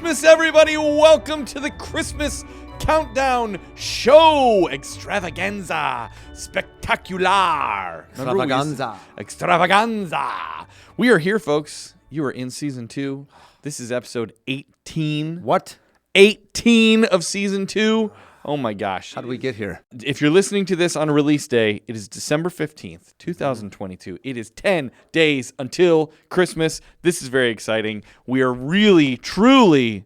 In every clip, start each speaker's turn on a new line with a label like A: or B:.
A: Christmas, everybody. Welcome to the Christmas Countdown Show Extravaganza Spectacular. Extravaganza. We are here, folks. You are in season 2. This is episode 18.
B: What?
A: 18 of season 2. Oh my gosh.
B: How did we get here?
A: If you're listening to this on release day, it is December 15th, 2022. It is 10 days until Christmas. This is very exciting. We are really, truly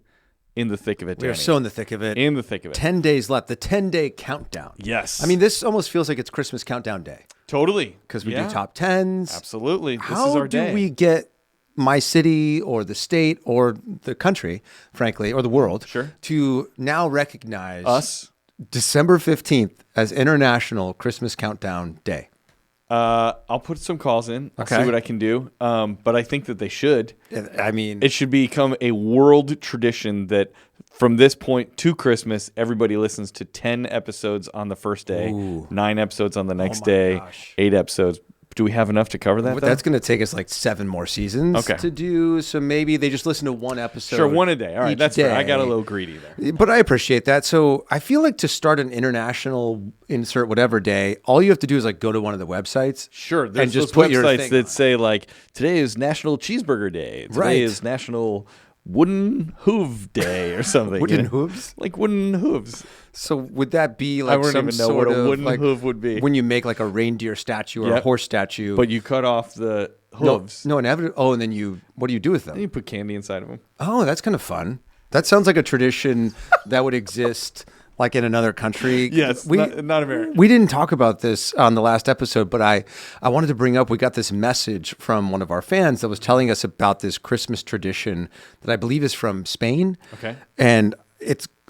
A: in the thick of it, Danny.
B: We are so in the thick of it.
A: In the thick of it.
B: 10 days left. The 10-day countdown.
A: Yes.
B: I mean, this almost feels like it's Christmas countdown day.
A: Totally.
B: Because we do top 10s.
A: Absolutely. This
B: How
A: is our day.
B: do we get my city or the state or the country, frankly, or the world, to now recognize
A: us
B: December 15th as International Christmas Countdown Day?
A: I'll put some calls in. I'll see what I can do. But I think that they should.
B: I mean,
A: it should become a world tradition that from this point to Christmas, everybody listens to 10 episodes on the first day, 9 episodes on the next day, 8 episodes. Do we have enough to cover that?
B: That's going to take us like 7 more seasons to do. So maybe they just listen to one episode.
A: Sure, one a day. All right, that's fair. I got a little greedy there.
B: But I appreciate that. So I feel like to start an international insert whatever day, all you have to do is like go to one of the websites.
A: Sure, there's
B: and just
A: those
B: put your
A: websites
B: thing
A: that
B: on.
A: say like today is National Cheeseburger Day. Today is National Wooden Hoof Day or something.
B: Wooden hooves?
A: Like wooden hooves.
B: So would that be like
A: I
B: some
A: even know
B: sort
A: what a
B: of
A: wooden
B: like
A: hoof would be.
B: When you make like a reindeer statue or a horse statue.
A: But you cut off the hooves.
B: No, and then what do you do with them?
A: And you put candy inside of them.
B: Oh, that's kind of fun. That sounds like a tradition that would exist like in another country.
A: Yes, not America.
B: We didn't talk about this on the last episode, but I wanted to bring up, we got this message from one of our fans that was telling us about this Christmas tradition that I believe is from Spain.
A: Okay.
B: And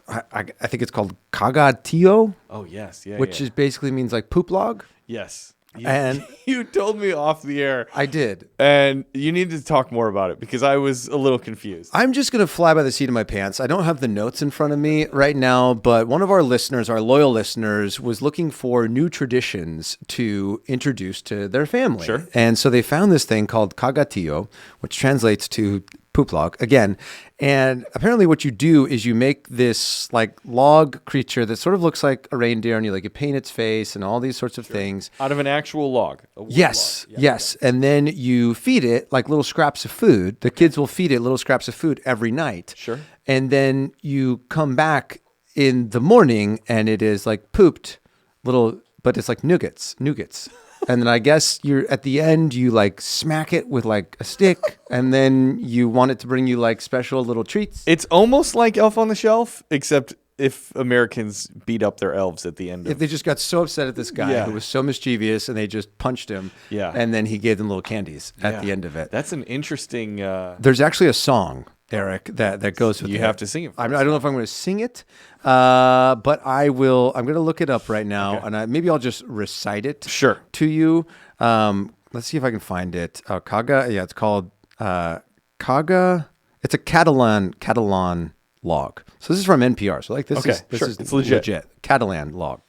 B: I think it's called Cagatillo.
A: Oh, yes.
B: Which is basically means like poop log.
A: Yes.
B: And
A: you told me off the air.
B: I did.
A: And you need to talk more about it because I was a little confused.
B: I'm just going to fly by the seat of my pants. I don't have the notes in front of me right now, but one of our listeners, our loyal listeners, was looking for new traditions to introduce to their family.
A: Sure.
B: And so they found this thing called Cagatillo, which translates to poop log again. And apparently what you do is you make this like log creature that sort of looks like a reindeer, and you paint its face and all these sorts of things.
A: Out of an actual log.
B: Yes.
A: Log.
B: Yes. And then you feed it like little scraps of food. The kids will feed it little scraps of food every night.
A: Sure.
B: And then you come back in the morning and it is like pooped but it's like nougats. And then I guess at the end, you like smack it with like a stick, and then you want it to bring you like special little treats.
A: It's almost like Elf on the Shelf, except if Americans beat up their elves at the end.
B: If they just got so upset at this guy who was so mischievous and they just punched him, and then he gave them little candies at the end of it.
A: That's an interesting...
B: There's actually a song, Eric, that goes with it.
A: You have to sing it.
B: I don't know if I'm going to sing it, but I will. I'm going to look it up right now, and maybe I'll just recite it to you. Let's see if I can find it. Kaga, it's called Kaga. It's a Catalan log. So this is from NPR. So this is
A: it's legit.
B: Catalan log.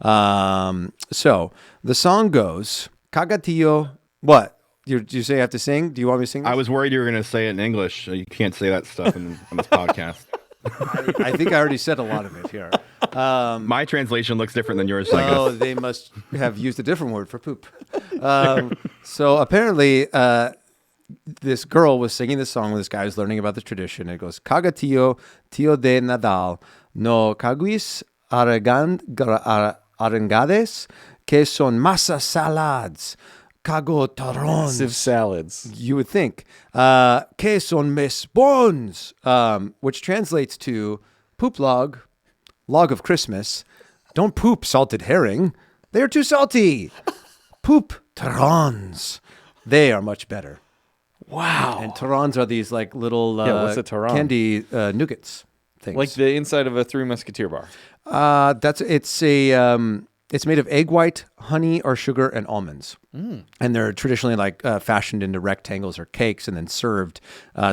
B: So the song goes, Cagatillo. What? You say I have to sing? Do you want me to sing this?
C: I was worried you were going to say it in English. You can't say that stuff on this podcast.
B: I think I already said a lot of it here.
C: My translation looks different than yours.
B: They must have used a different word for poop. So apparently, this girl was singing this song with this guy who's learning about the tradition. It goes, Cagatillo, tío de Nadal, no caguis arengades, que son masa salads. Cagotarons.
A: Massive salads.
B: You would think. Que son mes bons, which translates to poop log of Christmas. Don't poop salted herring. They are too salty. Poop tarons. They are much better.
A: Wow.
B: And tarons are these like little
A: what's a taron?
B: Candy nougats things.
A: Like the inside of a Three Musketeer bar.
B: It's made of egg white, honey, or sugar, and almonds. And they're traditionally fashioned into rectangles or cakes and then served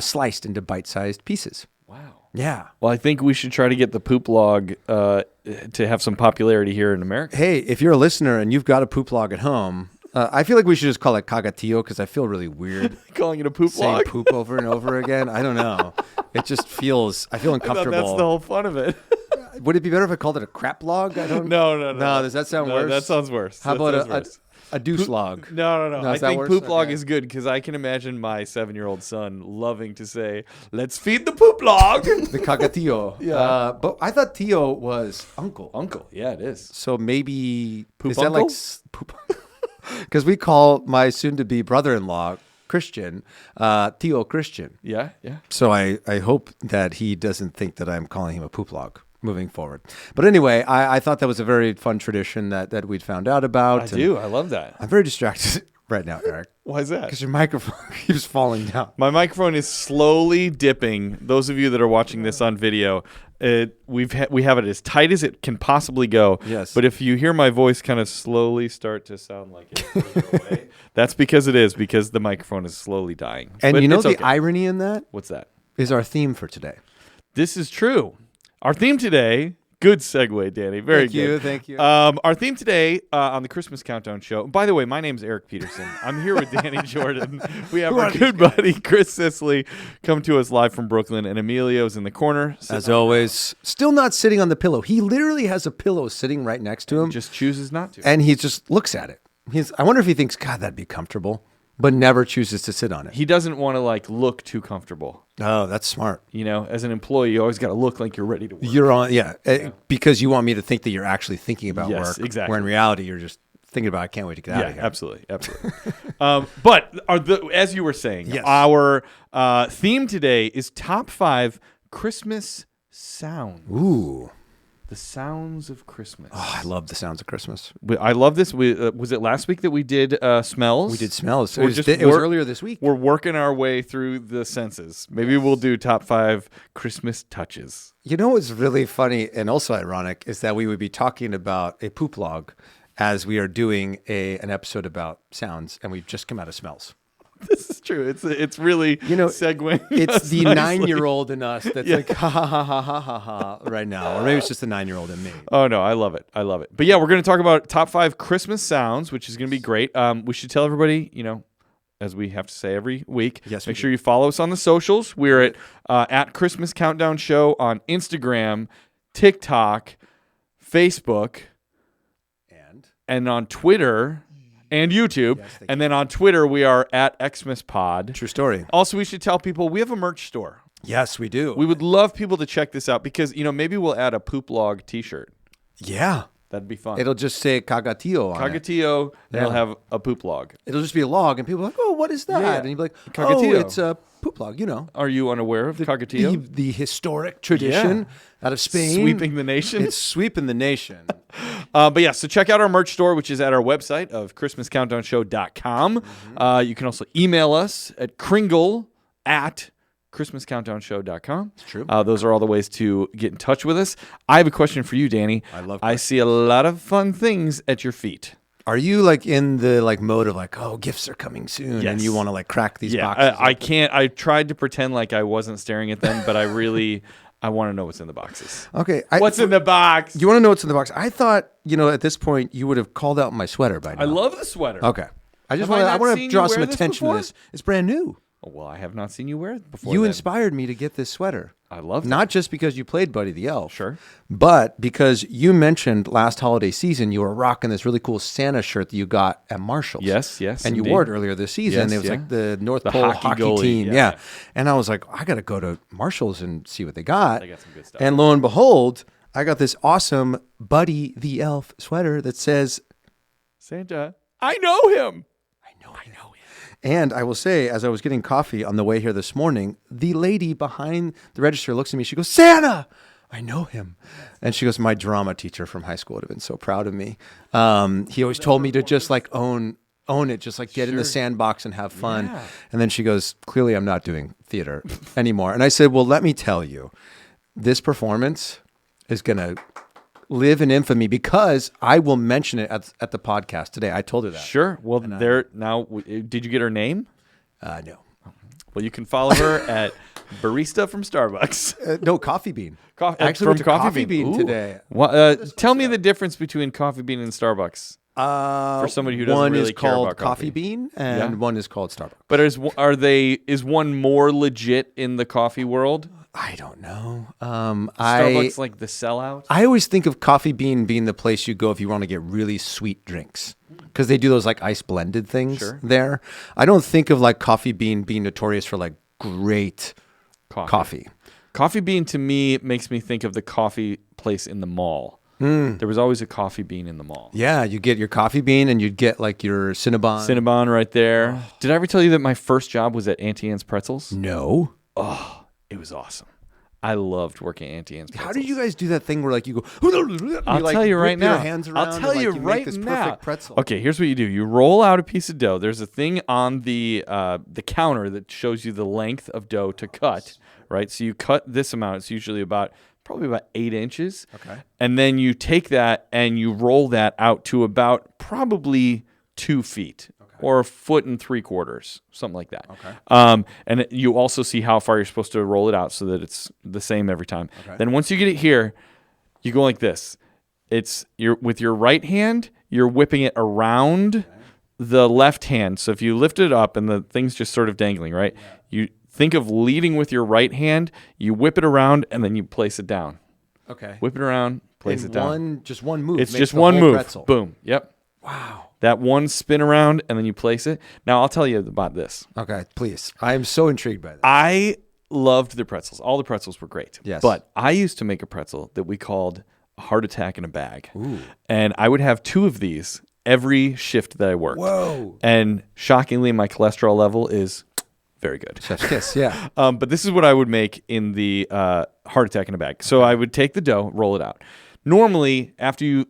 B: sliced into bite-sized pieces.
A: Wow.
B: Yeah.
A: Well, I think we should try to get the poop log to have some popularity here in America.
B: Hey, if you're a listener and you've got a poop log at home, I feel like we should just call it cagatillo because I feel really weird
A: calling it a poop
B: saying
A: log.
B: poop over and over again. I don't know. It just feels. I feel uncomfortable.
A: That's the whole fun of it.
B: Would it be better if I called it a crap log? I don't.
A: No.
B: Does that sound worse?
A: That sounds worse.
B: How about a deuce log?
A: No. I think
B: worse?
A: poop log is good because I can imagine my 7-year-old son loving to say, "Let's feed the poop log."
B: The cagatillo.
A: Yeah.
B: But I thought Tio was uncle.
A: Uncle. Yeah, it is.
B: So maybe
A: Poop
B: is
A: uncle?
B: that like poop? Because we call my soon-to-be brother-in-law Christian, Tio Christian.
A: Yeah.
B: So I hope that he doesn't think that I'm calling him a poop log moving forward. But anyway, I thought that was a very fun tradition that we'd found out about.
A: I do. I love that.
B: I'm very distracted right now, Eric.
A: Why is that?
B: Because your microphone keeps falling down.
A: My microphone is slowly dipping. Those of you that are watching this on video, we have it as tight as it can possibly go.
B: Yes.
A: But if you hear my voice kind of slowly start to sound like it's fading away, that's because the microphone is slowly dying.
B: And
A: but
B: you know the
A: okay.
B: irony in that
A: What's that?
B: is our theme for today.
A: This is true. Our theme today. Good segue, Danny. Very good.
B: Thank you.
A: Our theme today on the Christmas Countdown Show. By the way, my name's Eric Peterson. I'm here with Danny Jordan. We have our good buddy Chris Sisley come to us live from Brooklyn, and Emilio's in the corner.
B: As always, still not sitting on the pillow. He literally has a pillow sitting right next to him.
A: Just chooses not to.
B: And he just looks at it. I wonder if he thinks, God, that'd be comfortable, but never chooses to sit on it.
A: He doesn't want to look too comfortable.
B: Oh, that's smart.
A: As an employee, you always got to look like you're ready to work.
B: You're on, because you want me to think that you're actually thinking about work.
A: Exactly.
B: Where in reality, you're just thinking about, I can't wait to get out of here.
A: Absolutely. But as you were saying,
B: yes.
A: Our theme today is top 5 Christmas sounds.
B: Ooh.
A: The sounds of Christmas.
B: Oh, I love the sounds of Christmas.
A: I love this. Was it last week that we did smells?
B: We did smells.
A: It
B: was earlier this week.
A: We're working our way through the senses. Maybe we'll do top 5 Christmas touches.
B: You know what's really funny and also ironic is that we would be talking about a poop log as we are doing an episode about sounds, and we've just come out of smells.
A: This is true. It's really segueing.
B: It's the
A: nicely.
B: 9-year-old in us that's like ha ha ha ha ha ha ha right now, or maybe it's just the 9-year-old in me.
A: Oh no, I love it. But yeah, we're going to talk about top 5 Christmas sounds, which is going to be great. We should tell everybody, as we have to say every week.
B: Yes,
A: make sure you follow us on the socials. We're at Christmas Countdown Show on Instagram, TikTok, Facebook, and on Twitter. And YouTube. Yes, and then on Twitter, we are at XmasPod.
B: True story.
A: Also, we should tell people we have a merch store.
B: Yes, we do.
A: We would love people to check this out because, maybe we'll add a poop log t-shirt.
B: Yeah.
A: That'd be fun.
B: It'll just say Cagatillo on it.
A: Cagatillo, and it'll have a poop log.
B: It'll just be a log, and people are like, oh, what is that?
A: Yeah.
B: And you'd be like,
A: Cagatillo.
B: Oh, it's a poop log,
A: Are you unaware of Cagatillo?
B: The historic tradition out of Spain.
A: Sweeping the nation.
B: It's sweeping the nation.
A: But yeah, so check out our merch store, which is at our website of ChristmasCountdownShow.com. Mm-hmm. You can also email us at kringle@ChristmasCountdownShow.com.
B: It's true.
A: Those are all the ways to get in touch with us. I have a question for you, Danny. I see a lot of fun things at your feet.
B: Are you in the mode of gifts are coming soon, and you want to crack these boxes?
A: I can't. I tried to pretend like I wasn't staring at them, but I really I want to know what's in the boxes.
B: Okay,
A: what's in the box?
B: You want to know what's in the box? I thought at this point you would have called out my sweater by now.
A: I love the sweater.
B: Okay, I want to draw some attention to this. It's brand new.
A: Oh, well, I have not seen you wear it before.
B: You inspired me to get this sweater.
A: I love it.
B: Not just because you played Buddy the Elf.
A: Sure.
B: But because you mentioned last holiday season you were rocking this really cool Santa shirt that you got at Marshall's.
A: Yes.
B: And you wore it earlier this season.
A: Yes,
B: it was the North Pole hockey
A: goalie,
B: team. Yeah. And I was like, I got to go to Marshall's and see what they got.
A: They got some good stuff.
B: And lo and behold, I got this awesome Buddy the Elf sweater that says,
A: Santa, I know him.
B: And I will say, as I was getting coffee on the way here this morning, the lady behind the register looks at me. She goes, Santa, I know him. And she goes, my drama teacher from high school would have been so proud of me. He always told me to just own it, just get in the sandbox and have fun. Yeah. And then she goes, clearly I'm not doing theater anymore. And I said, well, let me tell you, this performance is going to live in infamy because I will mention it at the podcast today. I told her that.
A: Sure. Well, now, did you get her name?
B: No.
A: Well, you can follow her at Barista from Starbucks.
B: No, Coffee Bean.
A: Actually, went to Coffee Bean
B: today.
A: Tell me the difference between Coffee Bean and Starbucks. For somebody who doesn't
B: one
A: really
B: is
A: care
B: called
A: about
B: Coffee Bean, and one is called Starbucks.
A: But is one more legit in the coffee world?
B: I don't know.
A: Starbucks like the sellout?
B: I always think of Coffee Bean being the place you go if you want to get really sweet drinks, because they do those like ice blended things there. I don't think of like Coffee Bean being notorious for like great coffee.
A: Coffee Bean to me makes me think of the coffee place in the mall. There was always a Coffee Bean in the mall.
B: Yeah, you get your Coffee Bean and you'd get like your Cinnabon.
A: Cinnabon right there. Oh. Did I ever tell you that my first job was at Auntie Anne's Pretzels?
B: No.
A: Oh, it was awesome. I loved working at Auntie Anne's Pretzels.
B: How did you guys do that thing where like you go?
A: I'll tell you right now.
B: I'll tell you right now.
A: Okay, here's what you do. You roll out a piece of dough. There's a thing on the counter that shows you the length of dough to cut. Right, so you cut this amount. It's usually probably about 8 inches.
B: Okay. And
A: then you take that and you roll that out to about probably 2 feet or 1.75 feet, something like that.
B: Okay.
A: And you also see how far you're supposed to roll it out so that it's the same every time.
B: Okay.
A: Then once you get it here, you go like this. With your right hand, you're whipping it around the left hand. So if you lift it up and the thing's just sort of dangling, right? Yeah. You think of leading with your right hand, you whip it around, and then you place it down.
B: Okay.
A: Whip it around, place it down.
B: Just one move.
A: It's just one move.
B: Pretzel.
A: Boom. Yep.
B: Wow.
A: That one spin around, and then you place it. Now, I'll tell you about this.
B: Okay, please. I am so intrigued by this.
A: I loved the pretzels. All the pretzels were great.
B: Yes.
A: But I used to make a pretzel that we called a heart attack in a bag.
B: Ooh.
A: And I would have 2 of these every shift that I worked.
B: Whoa.
A: And shockingly, my cholesterol level is very good.
B: Chef's kiss, yeah.
A: But this is what I would make in the heart attack in a bag. So I would take the dough, roll it out. Normally, after you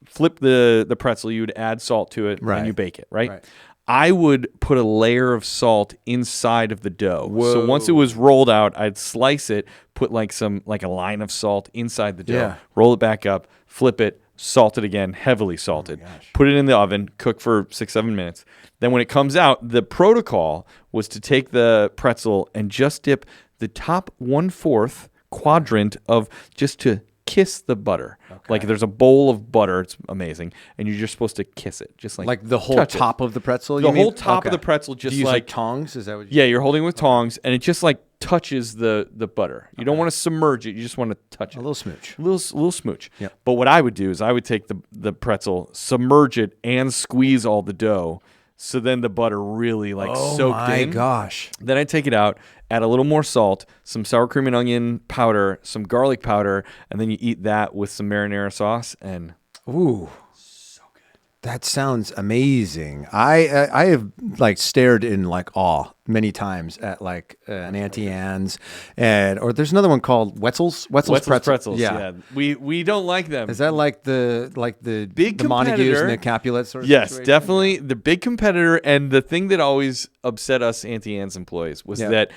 A: flip the pretzel, you would add salt to it, and you bake it, right? I would put a layer of salt inside of the dough.
B: Whoa.
A: So once it was rolled out, I'd slice it, put like a line of salt inside the dough, roll it back up, flip it, salt it again, heavily salted. Put it in the oven, cook for 6-7 minutes. Then when it comes out, the protocol was to take the pretzel and just dip the top 1/4 quadrant of just to kiss the butter. Okay. Like there's a bowl of butter, it's amazing, and you're just supposed to kiss it, just like
B: the whole top of the pretzel.
A: The whole top of the pretzel, just
B: do you use like tongs. Is that what?
A: You're holding it with tongs, and it just like touches the butter. You don't want to submerge it; you just want to touch it.
B: A little smooch.
A: A little smooch.
B: Yep.
A: But what I would do is I would take the pretzel, submerge it, and squeeze all the dough. So then the butter really soaked in.
B: Oh my gosh.
A: Then I take it out, add a little more salt, some sour cream and onion powder, some garlic powder, and then you eat that with some marinara sauce and
B: ooh. So good. That sounds amazing. I have like stared in like awe many times at like an Auntie Anne's or there's another one called Wetzel's
A: Pretzels. Yeah. We don't like them.
B: Is that like the
A: big
B: the Montagues and the Capulets sort of
A: Yes,
B: situation?
A: definitely the big competitor. And the thing that always upset us Auntie Anne's employees was that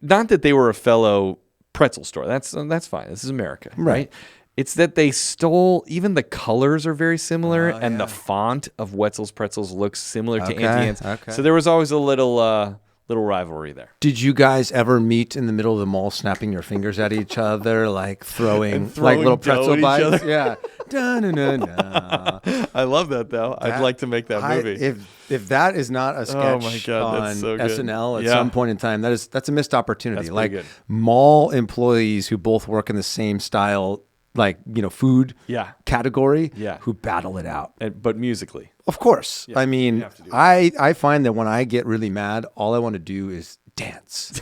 A: not that they were a fellow pretzel store. That's fine. This is America, right? It's that they stole, even the colors are very similar, and the font of Wetzel's Pretzels looks similar to Auntie Anne's. Okay. So there was always a little rivalry there.
B: Did you guys ever meet in the middle of the mall, snapping your fingers at each other, like throwing like little pretzel bites? Yeah.
A: I love that though. I'd like to make that movie.
B: If that is not a sketch on SNL at some point in time, that's a missed opportunity.
A: That's
B: like
A: good.
B: Mall employees who both work in the same style, like food category, who battle it out,
A: but musically.
B: Of course. I mean, I find that when I get really mad, all I want to do is dance.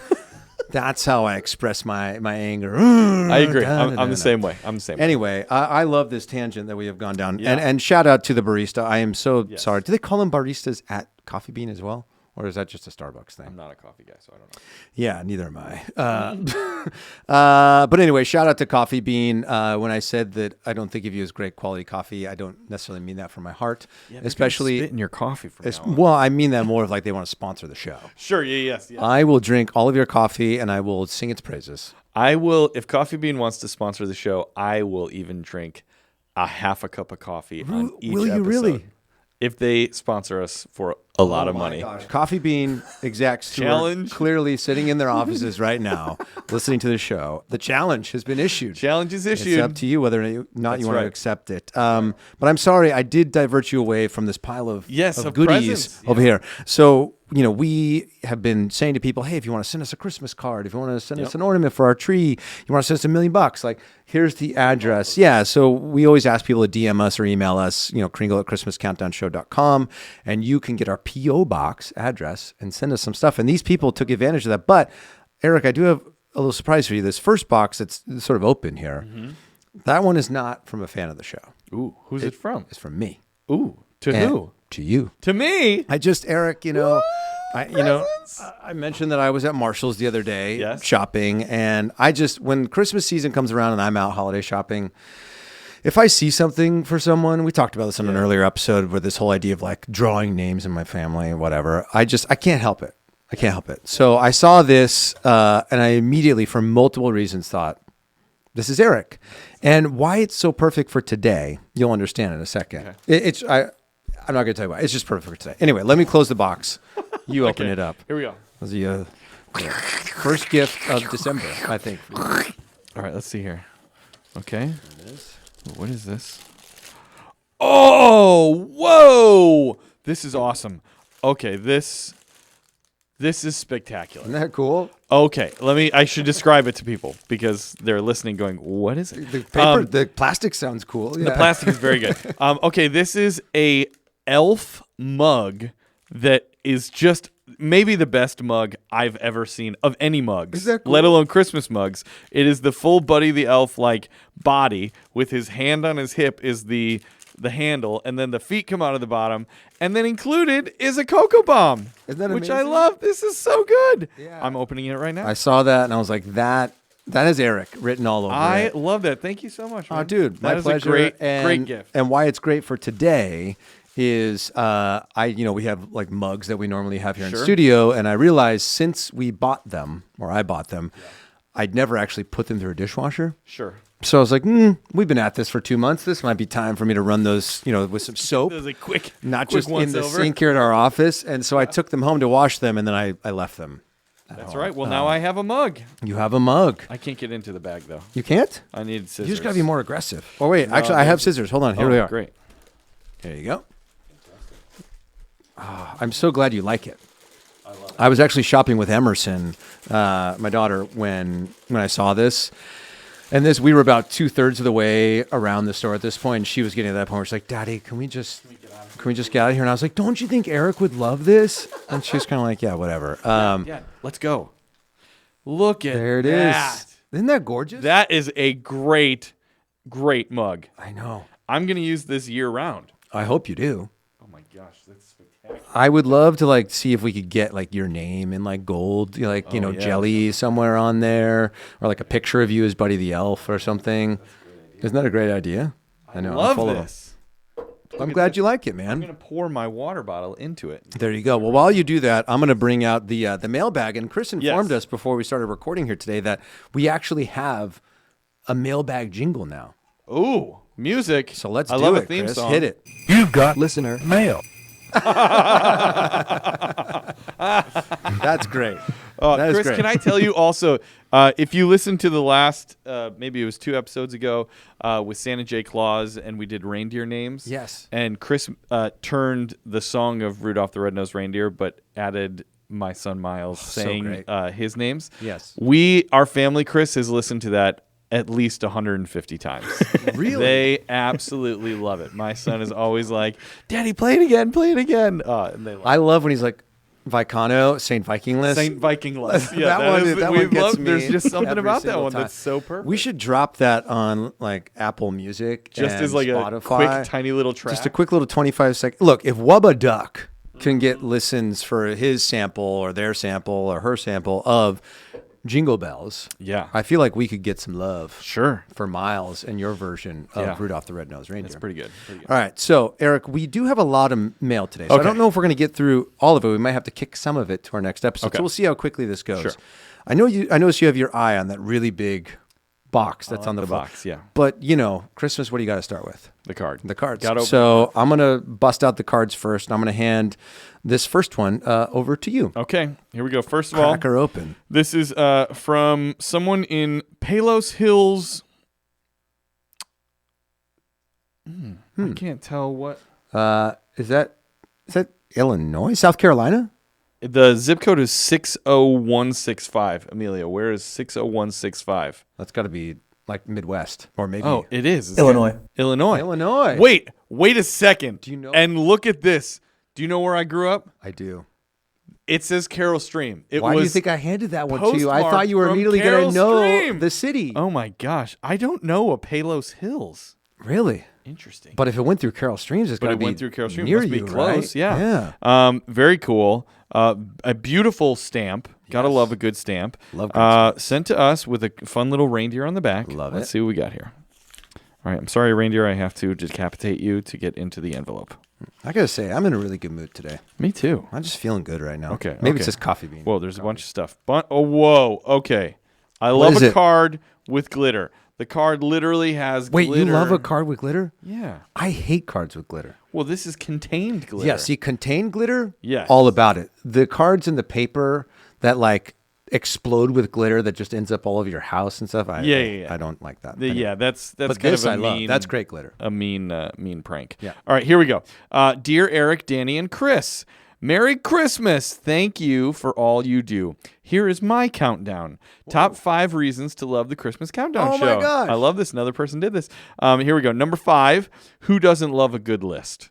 B: That's how I express my anger.
A: I agree. I'm the same way.
B: Anyway, I love this tangent that we have gone down. And shout out to the barista. I am so sorry. Do they call them baristas at Coffee Bean as well? Or is that just a Starbucks thing?
A: I'm not a coffee guy, so I don't know.
B: Yeah, neither am I. But anyway, shout out to Coffee Bean. When I said that I don't think of you as great quality coffee, I don't necessarily mean that from my heart.
A: Yeah,
B: especially
A: spit in your coffee from now on.
B: Well, I mean that more of like they want to sponsor the show.
A: Sure, yes.
B: I will drink all of your coffee and I will sing its praises.
A: I will, if Coffee Bean wants to sponsor the show, I will even drink a half a cup of coffee on each episode.
B: Will you really?
A: If they sponsor us for a lot of money.
B: Gosh. Coffee Bean execs who
A: Challenge.
B: are clearly sitting in their offices right now listening to the show. The challenge has been issued.
A: Challenge is issued.
B: It's up to you whether or not you want to accept it. But I'm sorry, I did divert you away from this pile of goodies over here. So, we have been saying to people, hey, if you want to send us a Christmas card, if you want to send us an ornament for our tree, you want to send us $1 million, like, here's the address. Yeah, so we always ask people to DM us or email us, Kringle@ChristmasCountdownShow.com, and you can get our P.O. box address and send us some stuff. And these people took advantage of that. But, Eric, I do have a little surprise for you. This first box that's sort of open here, that one is not from a fan of the show.
A: Ooh, who's it from?
B: It's from me.
A: Ooh, who?
B: To you.
A: To me?
B: Eric, I mentioned that I was at Marshall's the other day shopping, and when Christmas season comes around and I'm out holiday shopping, if I see something for someone, we talked about this in an earlier episode with this whole idea of like drawing names in my family and whatever, I can't help it. I can't help it. So I saw this, and I immediately, for multiple reasons, thought, this is Eric. And why it's so perfect for today, you'll understand in a second. Okay. I'm not going to tell you why. It's just perfect for today. Anyway, let me close the box. You open it up.
A: Here we go.
B: This is the first gift of December, I think.
A: All right, let's see here. Okay. What is this? Oh, whoa! This is awesome. Okay, this is spectacular.
B: Isn't that cool?
A: Okay, I should describe it to people because they're listening going, what is it?
B: The paper, the plastic sounds cool.
A: Yeah. The plastic is very good. Okay, this is a elf mug that is just maybe the best mug I've ever seen of any mugs,
B: is that cool?
A: Let alone Christmas mugs. It is the full Buddy the Elf like body with his hand on his hip is the handle, and then the feet come out of the bottom, and then included is a cocoa bomb,
B: isn't that
A: which
B: amazing?
A: I love. This is so good.
B: Yeah.
A: I'm opening it right now.
B: I saw that and I was like, that is Eric written all over it.
A: I love that. Thank you so much, man.
B: Oh, dude, my
A: that
B: pleasure.
A: Is a great gift.
B: And why it's great for today is we have like mugs that we normally have here in studio, and I realized since I bought them, I'd never actually put them through a dishwasher.
A: Sure.
B: So I was like, we've been at this for 2 months. This might be time for me to run those, with some soap.
A: Those are quick,
B: not
A: quick
B: just in the sink here at our office. And so I took them home to wash them, and then I left them.
A: That's right. Well, now I have a mug.
B: You have a mug.
A: I can't get into the bag, though.
B: You can't?
A: I need scissors.
B: You just got to be more aggressive. Oh, wait. Actually, I have scissors. Hold on. Here we are.
A: Great.
B: There you go. Oh, I'm so glad you like it. I love it. I was actually shopping with Emerson, my daughter, when I saw this. And we were about 2/3 of the way around the store at this point. And she was getting to that point where she's like, Daddy, can we just get out of here? And I was like, don't you think Eric would love this? And she was kind of like, yeah, whatever.
A: Yeah, let's go. Look at
B: there it
A: that.
B: Is. Isn't that gorgeous?
A: That is a great, great mug.
B: I know.
A: I'm going to use this year round.
B: I hope you do.
A: Oh my gosh, that's spectacular.
B: I would love to see if we could get your name in gold, jelly somewhere on there, or a picture of you as Buddy the Elf or something. Isn't that a great idea?
A: I know. Love this.
B: I'm glad you like it, man.
A: I'm going to pour my water bottle into it.
B: There you go. Well, while you do that, I'm going to bring out the mailbag. And Chris informed us before we started recording here today that we actually have a mailbag jingle now.
A: Ooh, music.
B: So let's
A: do
B: it,
A: a theme
B: Chris.
A: song.
B: Hit it.
D: You've got listener mail.
B: That's great. That
A: Chris, can I tell you also, if you listen to the last, maybe it was 2 episodes ago, with Santa J. Claus, and we did reindeer names.
B: Yes.
A: And Chris turned the song of Rudolph the Red-Nosed Reindeer, but added my son Miles saying his names.
B: Yes.
A: Our family, Chris, has listened to that at least 150 times.
B: Really?
A: They absolutely love it. My son is always like, Daddy, play it again, play it again. And they love
B: I love when he's like, Vicano, Saint Vikingless.
A: Saint Vikingless. Yeah,
B: that one gets me.
A: There's just something about that one
B: time.
A: that's so perfect.
B: We should drop that on Apple Music
A: just
B: and
A: as
B: Spotify.
A: A quick, tiny little track.
B: Just a quick little 25-second. Look, if Wubba Duck can get listens for his sample or their sample or her sample of Jingle Bells, I feel like we could get some love for Miles and your version of Rudolph the Red-Nosed Reindeer.
A: That's pretty good.
B: All right, so Eric, we do have a lot of mail today, so I don't know if we're going to get through all of it. We might have to kick some of it to our next episode, so we'll see how quickly this goes. I notice you have your eye on that really big box that's on the
A: box. Yeah,
B: but Christmas. What do you got to start with?
A: the card.
B: The cards. So I'm gonna bust out the cards first. And I'm gonna hand this first one over to you.
A: Okay, here we go. First of all,
B: crack her open.
A: This is from someone in Palos Hills. I can't tell what.
B: Is that Illinois, South Carolina?
A: The zip code is 60165. Amelia, where is 60165?
B: That's got to be like Midwest or maybe.
A: Oh, it is.
E: Illinois.
A: Illinois. Wait a second. Do you know? And look at this. Do you know where I grew up?
B: I do.
A: It says Carol Stream.
B: Why do you think I handed that one to you? I thought you were immediately going to know the city.
A: Oh my gosh. I don't know a Palos Hills.
B: Really?
A: Interesting.
B: But if it went through Carol Streams, it's got to be
A: went through Carol Streams.
B: near
A: Must be
B: you,
A: close.
B: Right?
A: Yeah. Very cool. A beautiful stamp. Gotta love a good stamp.
B: Love good stamps.
A: Sent to us with a fun little reindeer on the back.
B: Love
A: Let's see what we got here. All right. I'm sorry, reindeer. I have to decapitate you to get into the envelope.
B: I gotta say, I'm in a really good mood today.
A: Me too.
B: I'm just feeling good right now.
A: Okay.
B: Maybe it's just coffee bean.
A: Whoa, there's a bunch of stuff. Oh, whoa. Okay. I love a card with glitter. The card literally has glitter.
B: Wait, you love a card with glitter?
A: Yeah.
B: I hate cards with glitter.
A: Well, this is contained glitter.
B: Yeah, see, contained glitter?
A: Yes.
B: All about it. The cards in the paper that like explode with glitter that just ends up all over your house and stuff. I don't like that.
A: Yeah, that's
B: but
A: kind
B: this
A: of a
B: I
A: mean.
B: love. That's great glitter.
A: A mean prank.
B: Yeah.
A: All right, here we go. Dear Eric, Danny, and Chris, Merry Christmas. Thank you for all you do. Here is my countdown. Top 5 reasons to love the Christmas Countdown show.
B: Oh my gosh.
A: I love this. Another person did this. Here we go. Number 5, who doesn't love a good list?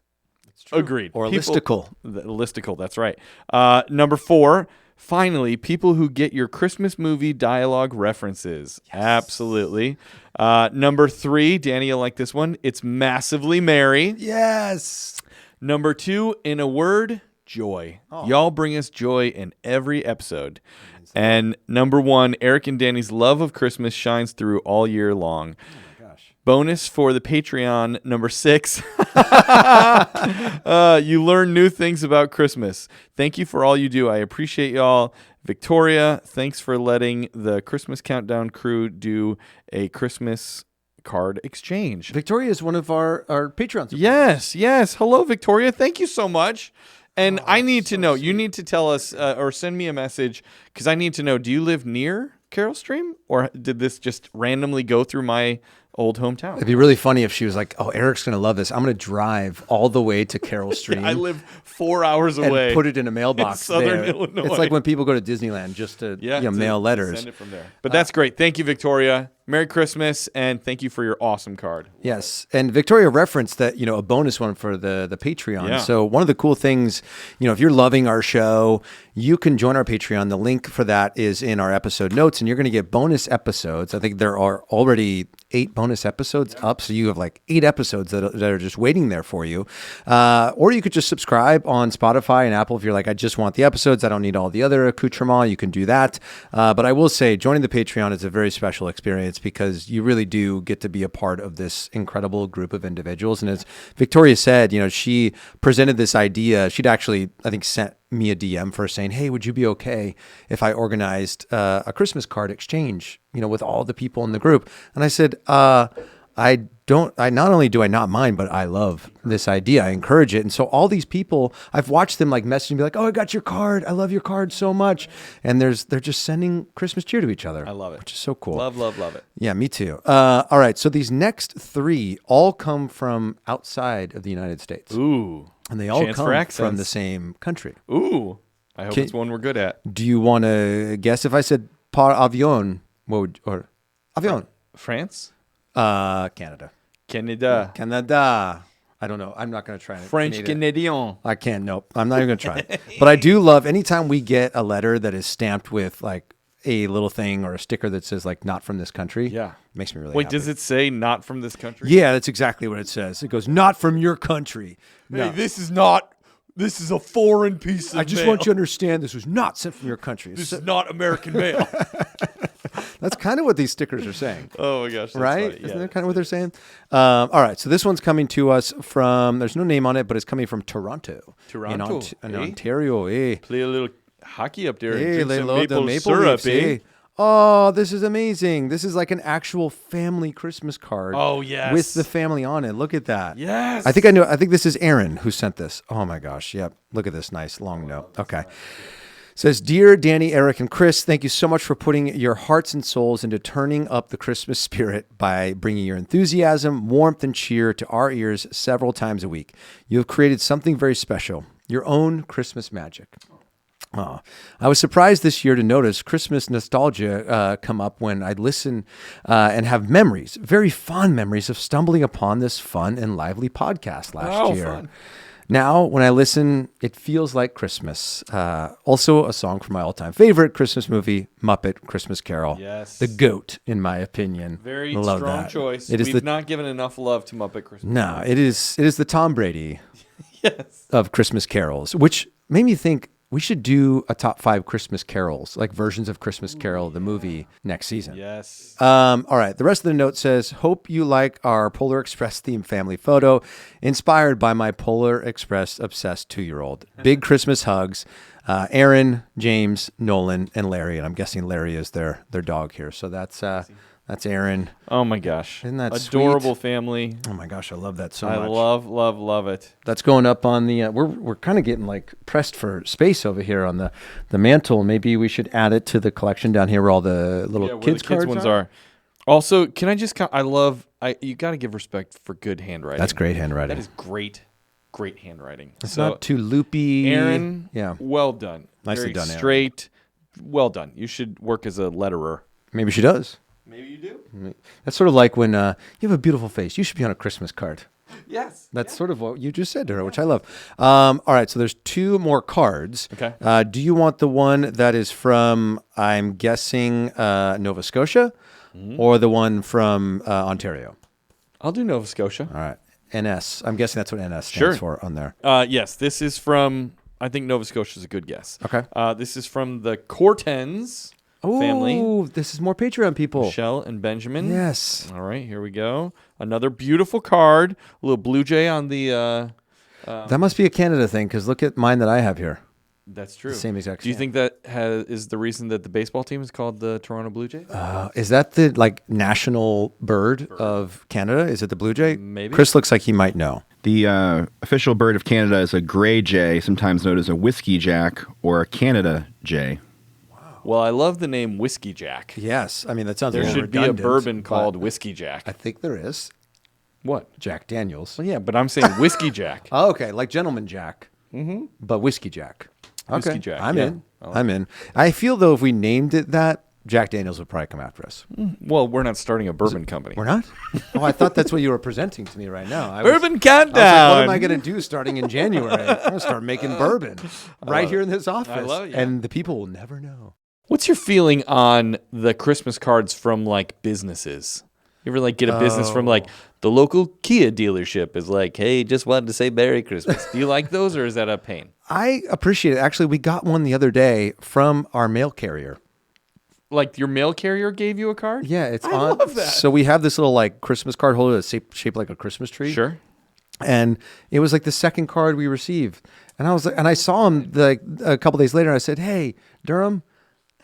A: Agreed.
B: Or listicle.
A: Listicle, that's right. Number 4, finally, people who get your Christmas movie dialogue references. Yes. Absolutely. Number 3, Danny, you'll like this one. It's massively merry.
B: Yes.
A: Number 2, in a word, joy. Oh. Y'all bring us joy in every episode. And number 1, Eric and Danny's love of Christmas shines through all year long. Oh my gosh. Bonus for the Patreon, number 6. You learn new things about Christmas. Thank you for all you do. I appreciate y'all. Victoria, thanks for letting the Christmas Countdown crew do a Christmas card exchange.
B: Victoria is one of our Patreons.
A: Yes. Hello, Victoria. Thank you so much. And I need to know, you need to tell us or send me a message because I need to know, do you live near Carol Stream or did this just randomly go through my old hometown?
B: It'd be really funny if she was like, oh, Eric's going to love this. I'm going to drive all the way to Carol Stream.
A: I live 4 hours away.
B: And put it in a mailbox
A: in Southern
B: there.
A: Illinois.
B: It's like when people go to Disneyland just to mail letters.
A: Send it from there. But that's great. Thank you, Victoria. Merry Christmas, and thank you for your awesome card.
B: Yes, and Victoria referenced that, a bonus one for the Patreon. Yeah. So one of the cool things, if you're loving our show, you can join our Patreon. The link for that is in our episode notes, and you're going to get bonus episodes. I think there are already 8 bonus episodes up, so you have like 8 episodes that are just waiting there for you. Or you could just subscribe on Spotify and Apple if you're like, I just want the episodes. I don't need all the other accoutrement. You can do that. But I will say joining the Patreon is a very special experience because you really do get to be a part of this incredible group of individuals. And as Victoria said, she presented this idea. She'd actually, I think, sent me a DM first saying, hey, would you be okay if I organized a Christmas card exchange, with all the people in the group? And I said, not only do I not mind, but I love this idea. I encourage it. And so all these people, I've watched them like message me like, oh, I got your card. I love your card so much. And they're just sending Christmas cheer to each other.
A: I love it.
B: Which is so cool.
A: Love it.
B: Yeah, me too. All right. So these next 3 all come from outside of the United States.
A: Ooh.
B: And they all come from the same country.
A: Ooh. I hope it's one we're good at.
B: Do you want to guess if I said par avion, or avion?
A: France?
B: Canada. Canada. I don't know. I'm not going to try.
A: French Canadian.
B: I can't. Nope. I'm not even going to try. But I do love anytime we get a letter that is stamped with like a little thing or a sticker that says like not from this country.
A: Yeah.
B: Makes me really
A: Wait,
B: happy.
A: does it say not from this country?
B: Yeah, that's exactly what it says. It goes, not from your country.
A: Hey, this is a foreign piece of mail.
B: I just want you to understand this was not sent from your country.
A: This is not American mail.
B: That's kind of what these stickers are saying.
A: Oh my gosh. That's
B: right?
A: funny.
B: Isn't that kind of what they're saying? All right. So this one's coming to us from, there's no name on it, but it's coming from Toronto.
A: Toronto.
B: In Ontario.
A: Play a little hockey up there.
B: Hey,
A: And
B: they
A: drink
B: love
A: some
B: the
A: maple
B: maple
A: syrup,
B: leafs. Oh, this is amazing. This is like an actual family Christmas card.
A: Oh, yes.
B: With the family on it. Look at that.
A: Yes.
B: I think I know. I think this is Aaron who sent this. Oh my gosh. Yep. Look at this nice long note. Okay. Says, Dear Danny, Eric, and Chris, thank you so much for putting your hearts and souls into turning up the Christmas spirit by bringing your enthusiasm, warmth, and cheer to our ears several times a week. You have created something very special, your own Christmas magic. Oh, I was surprised this year to notice Christmas nostalgia come up when I listen and have memories, very fond memories of stumbling upon this fun and lively podcast last year. Fun. Now, when I listen, it feels like Christmas. Also, a song from my all-time favorite Christmas movie, Muppet Christmas Carol.
A: Yes.
B: The GOAT, in my opinion.
A: Very strong choice. We've not given enough love to Muppet Christmas.
B: No, it is the Tom Brady
A: yes.
B: of Christmas carols, which made me think, we should do a top 5 Christmas carols, like versions of Christmas Carol, the movie, next season.
A: Yes.
B: All right. The rest of the note says, hope you like our Polar Express themed family photo, inspired by my Polar Express obsessed 2-year-old. Big Christmas hugs. Aaron, James, Nolan, and Larry. And I'm guessing Larry is their dog here. So that's Aaron.
A: Oh my gosh.
B: Isn't that
A: adorable
B: sweet?
A: Family?
B: Oh my gosh, I love that so much.
A: I love it.
B: That's going up on the we're kind of getting like pressed for space over here on the mantle. Maybe we should add it to the collection down here where all the little kids
A: ones are. Also, can I just you got to give respect for good handwriting.
B: That's great handwriting.
A: That is great handwriting.
B: It's not too loopy.
A: Aaron,
B: yeah.
A: Well done.
B: Nicely done, Aaron.
A: Straight. Well done. You should work as a letterer.
B: Maybe she does.
A: Maybe you do.
B: That's sort of like when you have a beautiful face. You should be on a Christmas card.
A: Yes.
B: That's sort of what you just said to her, which I love. All right, so there's 2 more cards.
A: Okay.
B: Do you want the one that is from, I'm guessing, Nova Scotia, or the one from Ontario?
A: I'll do Nova Scotia.
B: All right. NS. I'm guessing that's what NS stands for on there.
A: Yes, this is from, I think Nova Scotia is a good guess.
B: Okay.
A: This is from the Cortens family.
B: Oh, this is more Patreon people.
A: Michelle and Benjamin.
B: Yes.
A: All right, here we go. Another beautiful card. A little blue jay on the...
B: that must be a Canada thing, because look at mine that I have here.
A: That's true.
B: The same exact.
A: Do you think that is the reason that the baseball team is called the Toronto Blue Jays?
B: Is that the national bird of Canada? Is it the blue jay?
A: Maybe.
B: Chris looks like he might know.
C: The official bird of Canada is a gray jay, sometimes known as a whiskey jack or a Canada jay.
A: Well, I love the name Whiskey Jack.
B: Yes. I mean, that sounds
A: There
B: a little
A: should be a
B: redundant,
A: bourbon called Whiskey Jack.
B: I think there is.
A: What?
B: Jack Daniels.
A: Well, yeah, but I'm saying Whiskey Jack.
B: Oh, okay. Like Gentleman Jack.
A: Mm-hmm.
B: But Whiskey Jack. Okay.
A: Whiskey Jack.
B: I'm
A: yeah.
B: in. I'm in. I feel, though, if we named it that, Jack Daniels would probably come after us.
A: Well, we're not starting a bourbon company.
B: We're not? Oh, I thought that's what you were presenting to me right now.
A: Bourbon Countdown!
B: I was like, what am I going to do starting in January? I'm going to start making bourbon right here in this office.
A: I love it, yeah.
B: And the people will never know.
A: What's your feeling on the Christmas cards from, businesses? You ever, get a business from, the local Kia dealership is like, hey, just wanted to say Merry Christmas. Do you like those, or is that a pain?
B: I appreciate it. Actually, we got one the other day from our mail carrier.
A: Like your mail carrier gave you a card?
B: Yeah, it's
A: I
B: on.
A: love that.
B: So we have this little Christmas card holder that's shaped like a Christmas tree.
A: Sure.
B: And it was the second card we received. And I was and I saw him a couple days later, and I said, hey, Durham,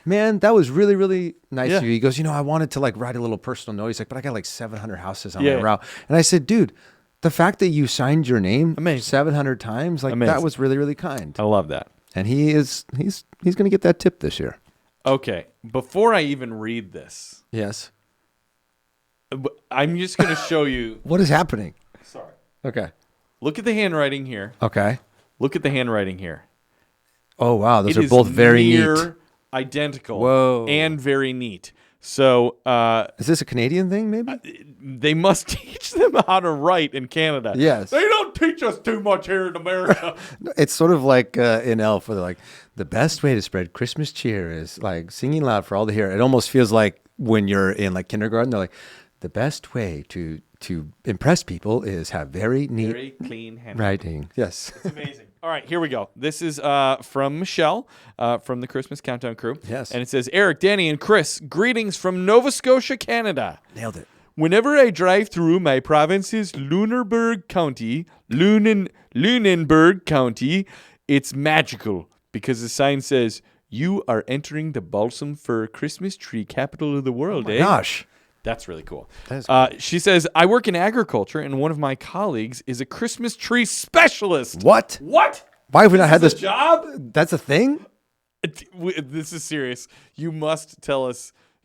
B: man, that was really, really nice of you. He goes, I wanted to write a little personal note. He's like, but I got 700 houses on my route. And I said, dude, the fact that you signed your name 700 times, that was really, really kind.
A: I love that.
B: And he's going to get that tip this year.
A: Okay, before I even read this,
B: Yes.
A: I'm just going to show you.
B: What is happening?
A: Sorry.
B: Okay.
A: Look at the handwriting here.
B: Okay.
A: Look at the handwriting here.
B: Oh, wow. Those
A: It
B: are
A: is
B: both very
A: near
B: neat.
A: identical.
B: Whoa.
A: And very neat. So
B: Is this a Canadian thing, maybe?
A: they must teach them how to write in Canada.
B: Yes.
A: They don't teach us too much here in America.
B: It's sort of like in Elf, where they're like, the best way to spread Christmas cheer is singing loud for all to hear. It almost feels like when you're in kindergarten, they're like, the best way to impress people is have very neat,
A: Very clean handwriting.
B: writing. Yes.
A: It's amazing. All right, here we go. This is from Michelle from the Christmas Countdown crew.
B: Yes.
A: And it says, Eric, Danny, and Chris, greetings from Nova Scotia, Canada.
B: Nailed it.
A: Whenever I drive through my province's Lunenburg County, it's magical because the sign says, You are entering the balsam fir Christmas tree capital of the world, eh?
B: Gosh.
A: That's really cool.
B: That is cool.
A: She says, I work in agriculture, and one of my colleagues is a Christmas tree specialist.
B: What?
A: What?
B: Why have we not had this
A: job?
B: That's a thing?
A: This is serious. You must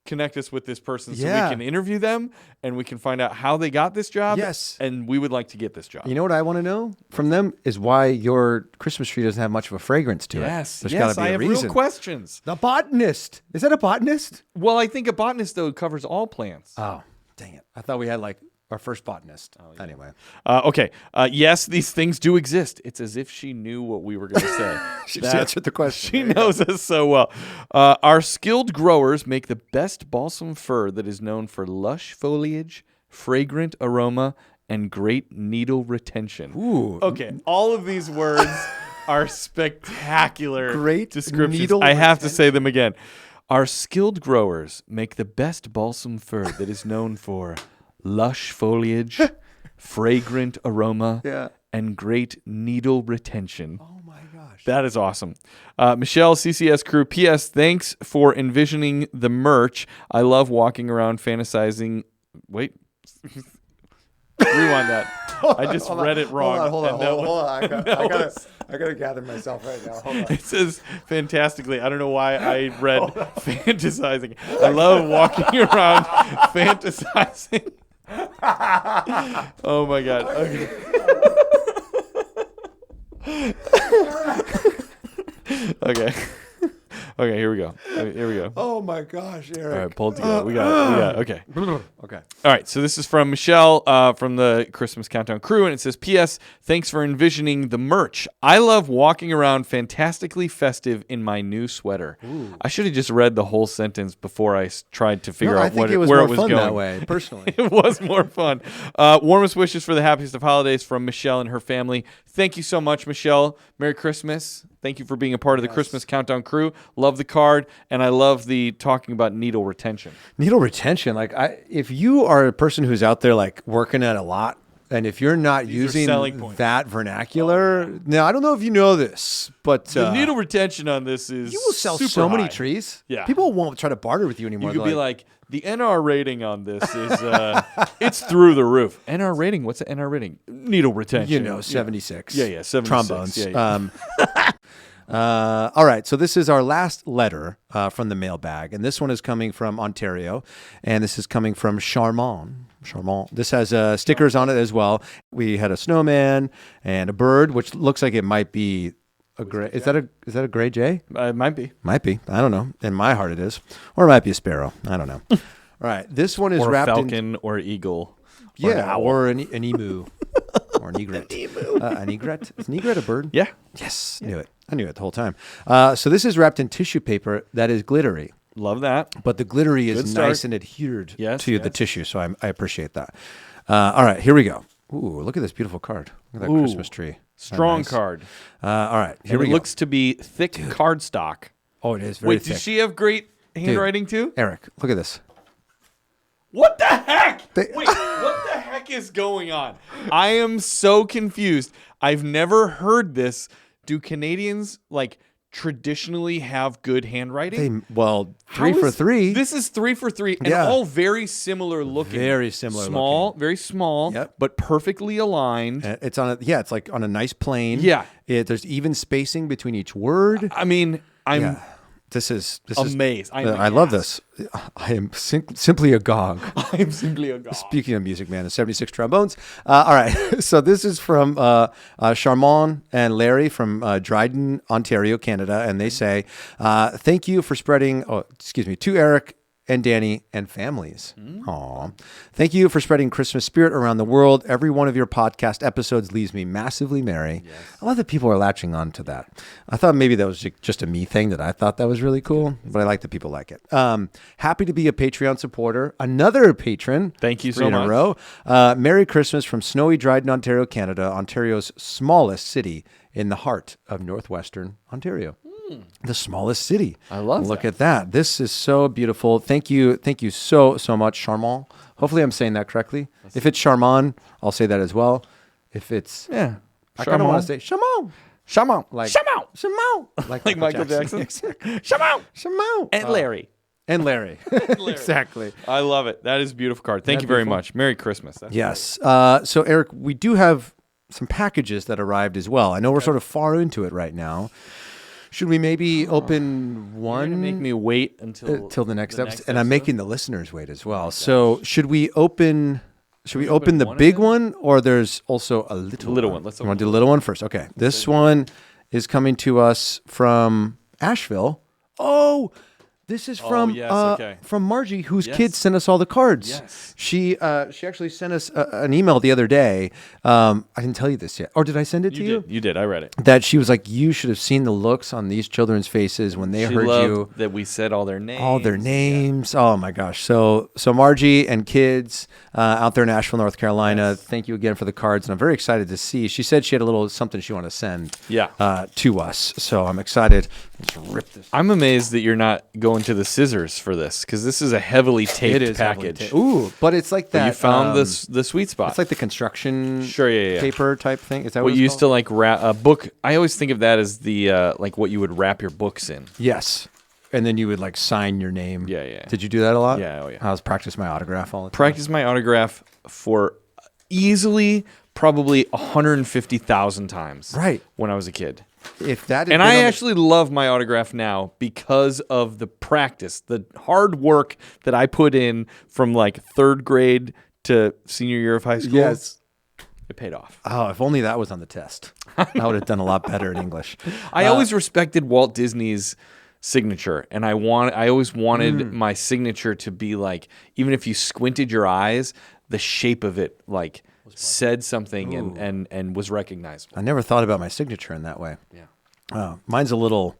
A: connect us with this person so
B: Yeah.
A: we can interview them and we can find out how they got this job.
B: Yes.
A: And we would like to get this job.
B: You know what I want to know from them is why your Christmas tree doesn't have much of a fragrance to it.
A: Yes.
B: There's
A: yes,
B: got to be
A: I
B: a
A: have
B: reason.
A: real questions.
B: The botanist. Is that a botanist?
A: Well, I think a botanist, though, covers all plants.
B: Oh, dang it. I thought we had like our first botanist. Anyway.
A: Okay. Yes, these things do exist. It's as if she knew what we were going to say.
B: She answered the question.
A: She knows us so well. Our skilled growers make the best balsam fir that is known for lush foliage, fragrant aroma, and great needle retention.
B: Ooh.
A: Okay. All of these words are spectacular.
B: Great
A: descriptions.
B: needle
A: I have to say them again. Our skilled growers make the best balsam fir that is known for lush foliage, fragrant aroma, and great needle retention.
B: Oh my gosh.
A: That is awesome. Michelle, CCS crew, P.S. Thanks for envisioning the merch. I love walking around fantasizing. Wait. Rewind that. I just read it wrong.
B: Hold on. I gotta gather myself right now. Hold on.
A: It says fantastically. I don't know why I read fantasizing. I love walking around fantasizing. Oh my God. Okay. Okay. Okay, here we go.
B: Oh my gosh, Eric.
A: All right, pull it together. We got it. Okay.
B: Okay.
A: All right, so this is from Michelle from the Christmas Countdown crew, and it says, P.S. Thanks for envisioning the merch. I love walking around fantastically festive in my new sweater. Ooh. I should have just read the whole sentence before I tried to figure out where it was
B: fun
A: going.
B: That way, personally.
A: It was more fun. Warmest wishes for the happiest of holidays from Michelle and her family. Thank you so much, Michelle. Merry Christmas. Thank you for being a part of the Christmas Countdown crew. Love the card, and I love the talking about needle retention.
B: Needle retention, if you are a person who's out there like working at a lot, and if you're not using that vernacular, now I don't know if you know this, but
A: the needle retention on this is
B: you will sell
A: super
B: so
A: high.
B: many trees.
A: Yeah,
B: people won't try to barter with you anymore.
A: You could be like, the NR rating on this is it's through the roof. NR rating? What's the NR rating? Needle retention.
B: 76.
A: Yeah, 76.
B: Trombones.
A: Yeah.
B: All right, so this is our last letter from the mailbag, and this one is coming from Ontario, and this is coming from Charmant. This has stickers on it as well. We had a snowman and a bird, which looks like it might be a gray. Is that a gray jay?
A: It might be.
B: Might be. I don't know. In my heart, it is, or it might be a sparrow. I don't know. All right, this one is
A: or
B: wrapped
A: a falcon or eagle.
B: Or an emu. Or an egret. An egret? Is an egret a bird?
A: Yeah.
B: Yes. I knew it the whole time. So this is wrapped in tissue paper that is glittery.
A: Love that.
B: But the glittery is nice and adhered to the tissue, so I appreciate that. All right, here we go. Ooh, look at this beautiful card. Look at that Christmas tree.
A: Strong card.
B: All right, here
A: we go. It
B: go.
A: looed to be thick cardstock.
B: Oh, it is very thick.
A: Wait, does she have great handwriting too?
B: Eric, look at this.
A: What the heck? Wait, what the heck is going on? I am so confused. I've never heard this. Do Canadians traditionally have good handwriting?
B: 3 for 3.
A: This is 3 for 3 and all very similar looking.
B: Very similar
A: looking. Very small, but perfectly aligned.
B: It's on it's like on a nice plane.
A: Yeah.
B: There's even spacing between each word.
A: I mean,
B: This is
A: amazed.
B: I love this. I am simply agog.
A: I am simply agog.
B: Speaking of music, man, 76 trombones. All right. So this is from Charmant and Larry from Dryden, Ontario, Canada. And they say, thank you for spreading, to Eric and Danny and families. Aw. Thank you for spreading Christmas spirit around the world. Every one of your podcast episodes leaves me massively merry. Yes. I love that people are latching on to that. I thought maybe that was just a me thing that I thought that was really cool, but I like that people like it. Happy to be a Patreon supporter. Another patron.
A: Thank you so much.
B: In a row. Merry Christmas from snowy Dryden, Ontario, Canada, Ontario's smallest city in the heart of northwestern Ontario. The smallest city.
A: I love
B: Look at that. This is so beautiful. Thank you so much, Charmant. Hopefully I'm saying that correctly. If it's Charmant, I'll say that as well. If it's
A: I
B: kind of want to say Charmant.
A: Shamo.
B: Like
A: Shamo. Like Michael Jackson.
B: Exactly.
A: Shamo. And Larry.
B: And Larry. Exactly.
A: I love it. That is a beautiful card. Thank you very much. Merry Christmas. That's
B: yes. So, Eric, we do have some packages that arrived as well. I know we're sort of far into it right now. Should we maybe open one?
A: You're gonna make me wait until
B: the next episode. And I'm making the listeners wait as well. So, should we open the big one, or there's also a little one?
A: Let's
B: want to do the little one first. Okay. This one is coming to us from Asheville. Oh, this is from from Margie, whose kids sent us all the cards.
A: Yes.
B: She actually sent us an email the other day. I didn't tell you this yet. Or did I send it to you?
A: You did. I read it.
B: That she was like, you should have seen the looks on these children's faces when they heard you.
A: That we said all their names.
B: All their names. Yeah. Oh, my gosh. So Margie and kids out there in Asheville, North Carolina, thank you again for the cards. And I'm very excited to see. She said she had a little something she wanted to send to us. So I'm excited. Let's rip this.
A: I'm amazed that you're not going to the scissors for this, because this is a heavily taped package.
B: Ooh, but it's like that.
A: But you found the sweet spot.
B: It's like the construction
A: paper
B: type thing. Is that
A: what you used to like wrap a book? I always think of that as the like what you would wrap your books in.
B: Yes. And then you would like sign your name.
A: Yeah.
B: Did you do that a lot?
A: Yeah. Oh, yeah.
B: I was practice my autograph all the time.
A: Practice my autograph for easily probably 150,000 times.
B: Right.
A: When I was a kid.
B: If that
A: and I actually love my autograph now because of the practice, the hard work that I put in from like 3rd grade to senior year of high school.
B: Yes.
A: It paid off.
B: Oh, if only that was on the test. I would have done a lot better in English.
A: I always respected Walt Disney's signature, and I always wanted my signature to be like, even if you squinted your eyes, the shape of it like said something and was recognizable.
B: I never thought about my signature in that way. Yeah. Mine's a little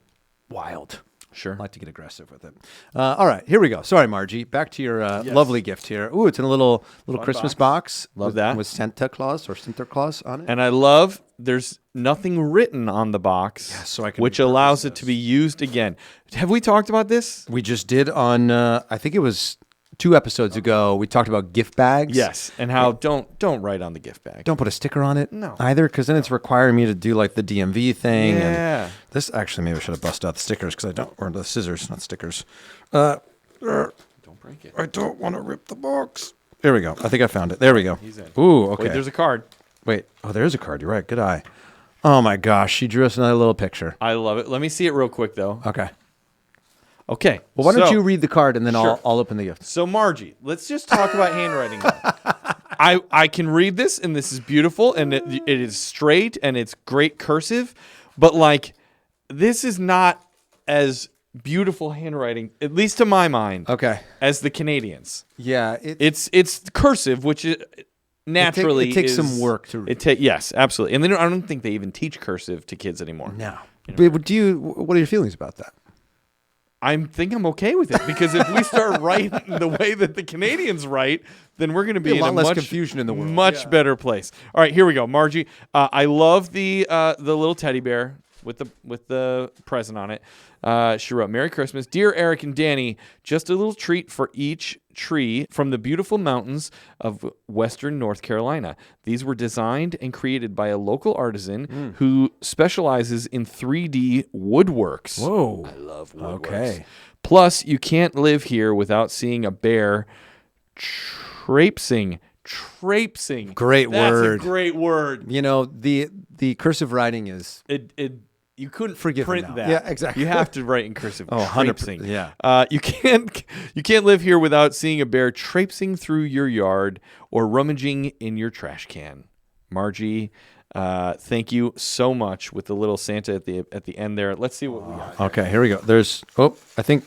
B: wild.
A: Sure.
B: I like to get aggressive with it. All right, here we go. Sorry, Margie. Back to your lovely gift here. Ooh, it's in a little Christmas box.
A: Love that.
B: With Santa Claus on it.
A: And I love there's nothing written on the box,
B: so I can
A: which allows it to be used again. Have we talked about this?
B: We just did on, I think it was 2 episodes ago. We talked about gift bags.
A: Yes, and how don't write on the gift bag.
B: Don't put a sticker on it.
A: No.
B: Either, because then it's requiring me to do like the DMV thing.
A: Yeah.
B: And this actually, maybe I should have busted out the stickers or the scissors, not stickers.
A: Don't break it.
B: I don't want to rip the box. There we go. I think I found it. There we go.
A: He's in.
B: Ooh, okay.
A: Wait, there's a card.
B: Wait. Oh, there's a card. You're right. Good eye. Oh my gosh. She drew us another little picture.
A: I love it. Let me see it real quick though.
B: Okay. Well, why don't you read the card and then I'll open the gift.
A: So Margie, let's just talk about handwriting now. I can read this, and this is beautiful, and it is straight, and it's great cursive, but like this is not as beautiful handwriting, at least to my mind, as the Canadians.
B: Yeah,
A: it's cursive, which is naturally
B: it takes some work to read.
A: Yes, absolutely, and I don't think they even teach cursive to kids anymore.
B: No. But what are your feelings about that?
A: I think I'm okay with it, because if we start writing the way that the Canadians write, then we're going to be in a
B: less confusion in the world.
A: Much better place. All right, here we go, Margie. I love the little teddy bear with the present on it. She wrote, "Merry Christmas, dear Eric and Danny. Just a little treat for each tree from the beautiful mountains of Western North Carolina. These were designed and created by a local artisan who specializes in 3D woodworks."
B: Whoa.
A: I love woodworks.
B: Okay.
A: Plus, you can't live here without seeing a bear traipsing.
B: Great word.
A: That's a great word.
B: You know, the cursive writing is...
A: You couldn't
B: forgive
A: print that.
B: Yeah, exactly.
A: You have to write in cursive.
B: Oh, 100%.
A: Yeah. You can't live here without seeing a bear traipsing through your yard or rummaging in your trash can. Margie, thank you so much, with the little Santa at the end there. Let's see what we got.
B: Okay, here we go. There's I think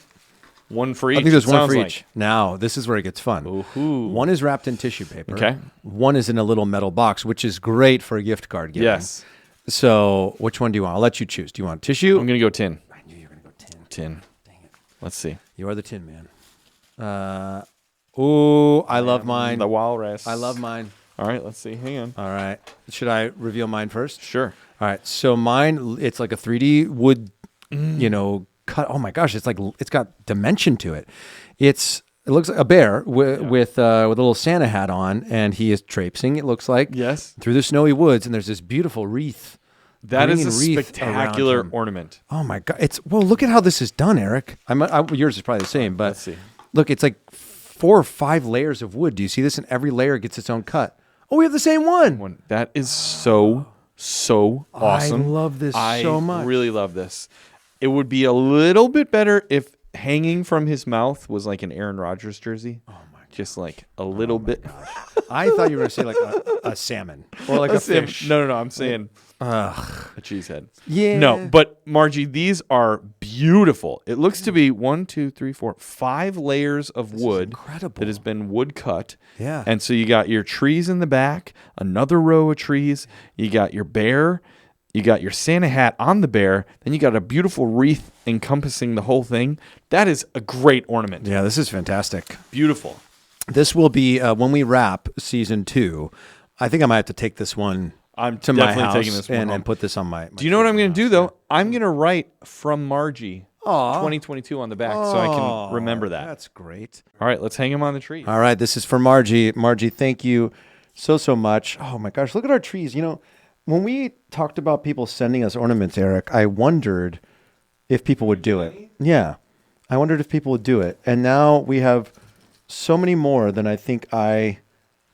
A: one for each.
B: I think there's one for each. Now, this is where it gets fun.
A: Ooh.
B: One is wrapped in tissue paper.
A: Okay.
B: One is in a little metal box, which is great for a gift card giving.
A: Yes.
B: So, which one do you want? I'll let you choose. Do you want tissue?
A: I'm going to go tin.
B: I knew you were going to go tin.
A: Tin.
B: Dang it.
A: Let's see.
B: You are the tin man. I love mine.
A: The walrus.
B: I love mine.
A: All right, let's see. Hang on.
B: All right. Should I reveal mine first?
A: Sure.
B: All right. So mine, it's like a 3D wood, cut. Oh my gosh. It's got dimension to it. It looks like a bear with a little Santa hat on, and he is traipsing, it looks like,
A: Yes.
B: through the snowy woods, and there's this beautiful wreath
A: That is a
B: wreath
A: spectacular
B: around him.
A: ornament.
B: Oh my God! Look at how this is done, Eric. Yours is probably the same, but
A: Let's see.
B: Look, it's like 4 or 5 layers of wood. Do you see this? And every layer gets its own cut. Oh, we have the same one.
A: That is so awesome.
B: I love this so much.
A: I really love this. It would be a little bit better if hanging from his mouth was like an Aaron Rodgers jersey. Oh my! Just like a little bit.
B: I thought you were going to say like a salmon or like a fish.
A: No. I'm saying a cheesehead.
B: Yeah.
A: No, but Margie, these are beautiful. It looks to be 1, 2, 3, 4, 5 layers of wood that has been wood cut.
B: Yeah.
A: And so you got your trees in the back, another row of trees. You got your bear. You got your Santa hat on the bear. Then you got a beautiful wreath encompassing the whole thing. That is a great ornament.
B: Yeah, this is fantastic.
A: Beautiful.
B: This will be when we wrap season 2. I think I might have to take this one to my house
A: taking this one
B: and put this on my
A: Do you know what I'm going to do, though? I'm going to write from Margie 2022 on the back so I can remember that.
B: That's great.
A: All right, let's hang them on the tree.
B: All right, this is for Margie. Margie, thank you so much. Oh, my gosh, look at our trees. You know, when we talked about people sending us ornaments, Eric, I wondered if people would do it. Yeah, I wondered if people would do it. And now we have so many more than I think I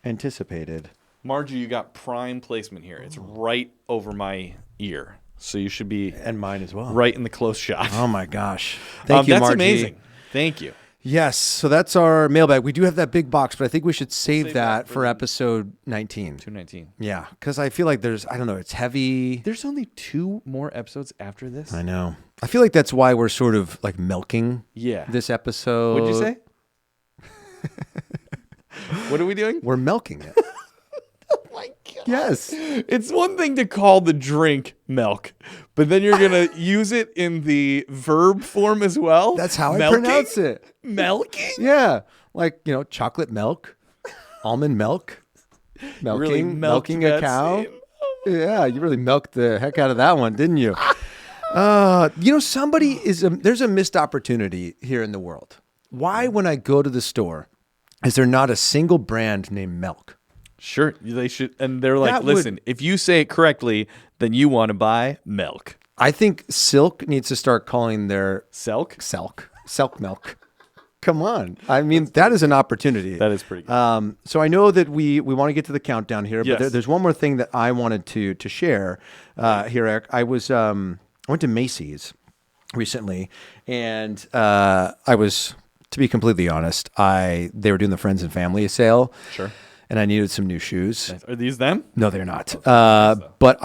B: anticipated.
A: Margie, you got prime placement here. It's right over my ear. So you should be...
B: And mine as well.
A: Right in the close shot.
B: Oh, my gosh. Thank you,
A: that's
B: Margie.
A: amazing. Thank you.
B: Yes, so that's our mailbag. We do have that big box, but I think we should save that for episode 19.
A: 219.
B: Yeah, because I feel like it's heavy.
A: There's only 2 more episodes after this.
B: I know. I feel like that's why we're sort of like milking this episode.
A: What'd you say? What are we doing?
B: We're milking it.
A: Oh my God.
B: Yes.
A: It's one thing to call the drink milk, but then you're going to use it in the verb form as well?
B: That's how
A: Milking?
B: I pronounce it.
A: Milking?
B: Yeah. Like, chocolate milk, almond milk, milking a cow. Yeah, you really milked the heck out of that one, didn't you? There's a missed opportunity here in the world. Why, when I go to the store, is there not a single brand named Milk?
A: Sure, they should. And they're like, listen, if you say it correctly, then you want to buy milk.
B: I think Silk needs to start calling their...
A: Selk
B: milk. Come on. I mean, that is an opportunity.
A: That is pretty good.
B: So I know that we want to get to the countdown here,
A: Yes.
B: but there's one more thing that I wanted to share here, Eric. I went to Macy's recently, and I was... To be completely honest, they were doing the Friends and Family sale.
A: Sure.
B: And I needed some new shoes.
A: Nice. Are these them?
B: No, they're not. But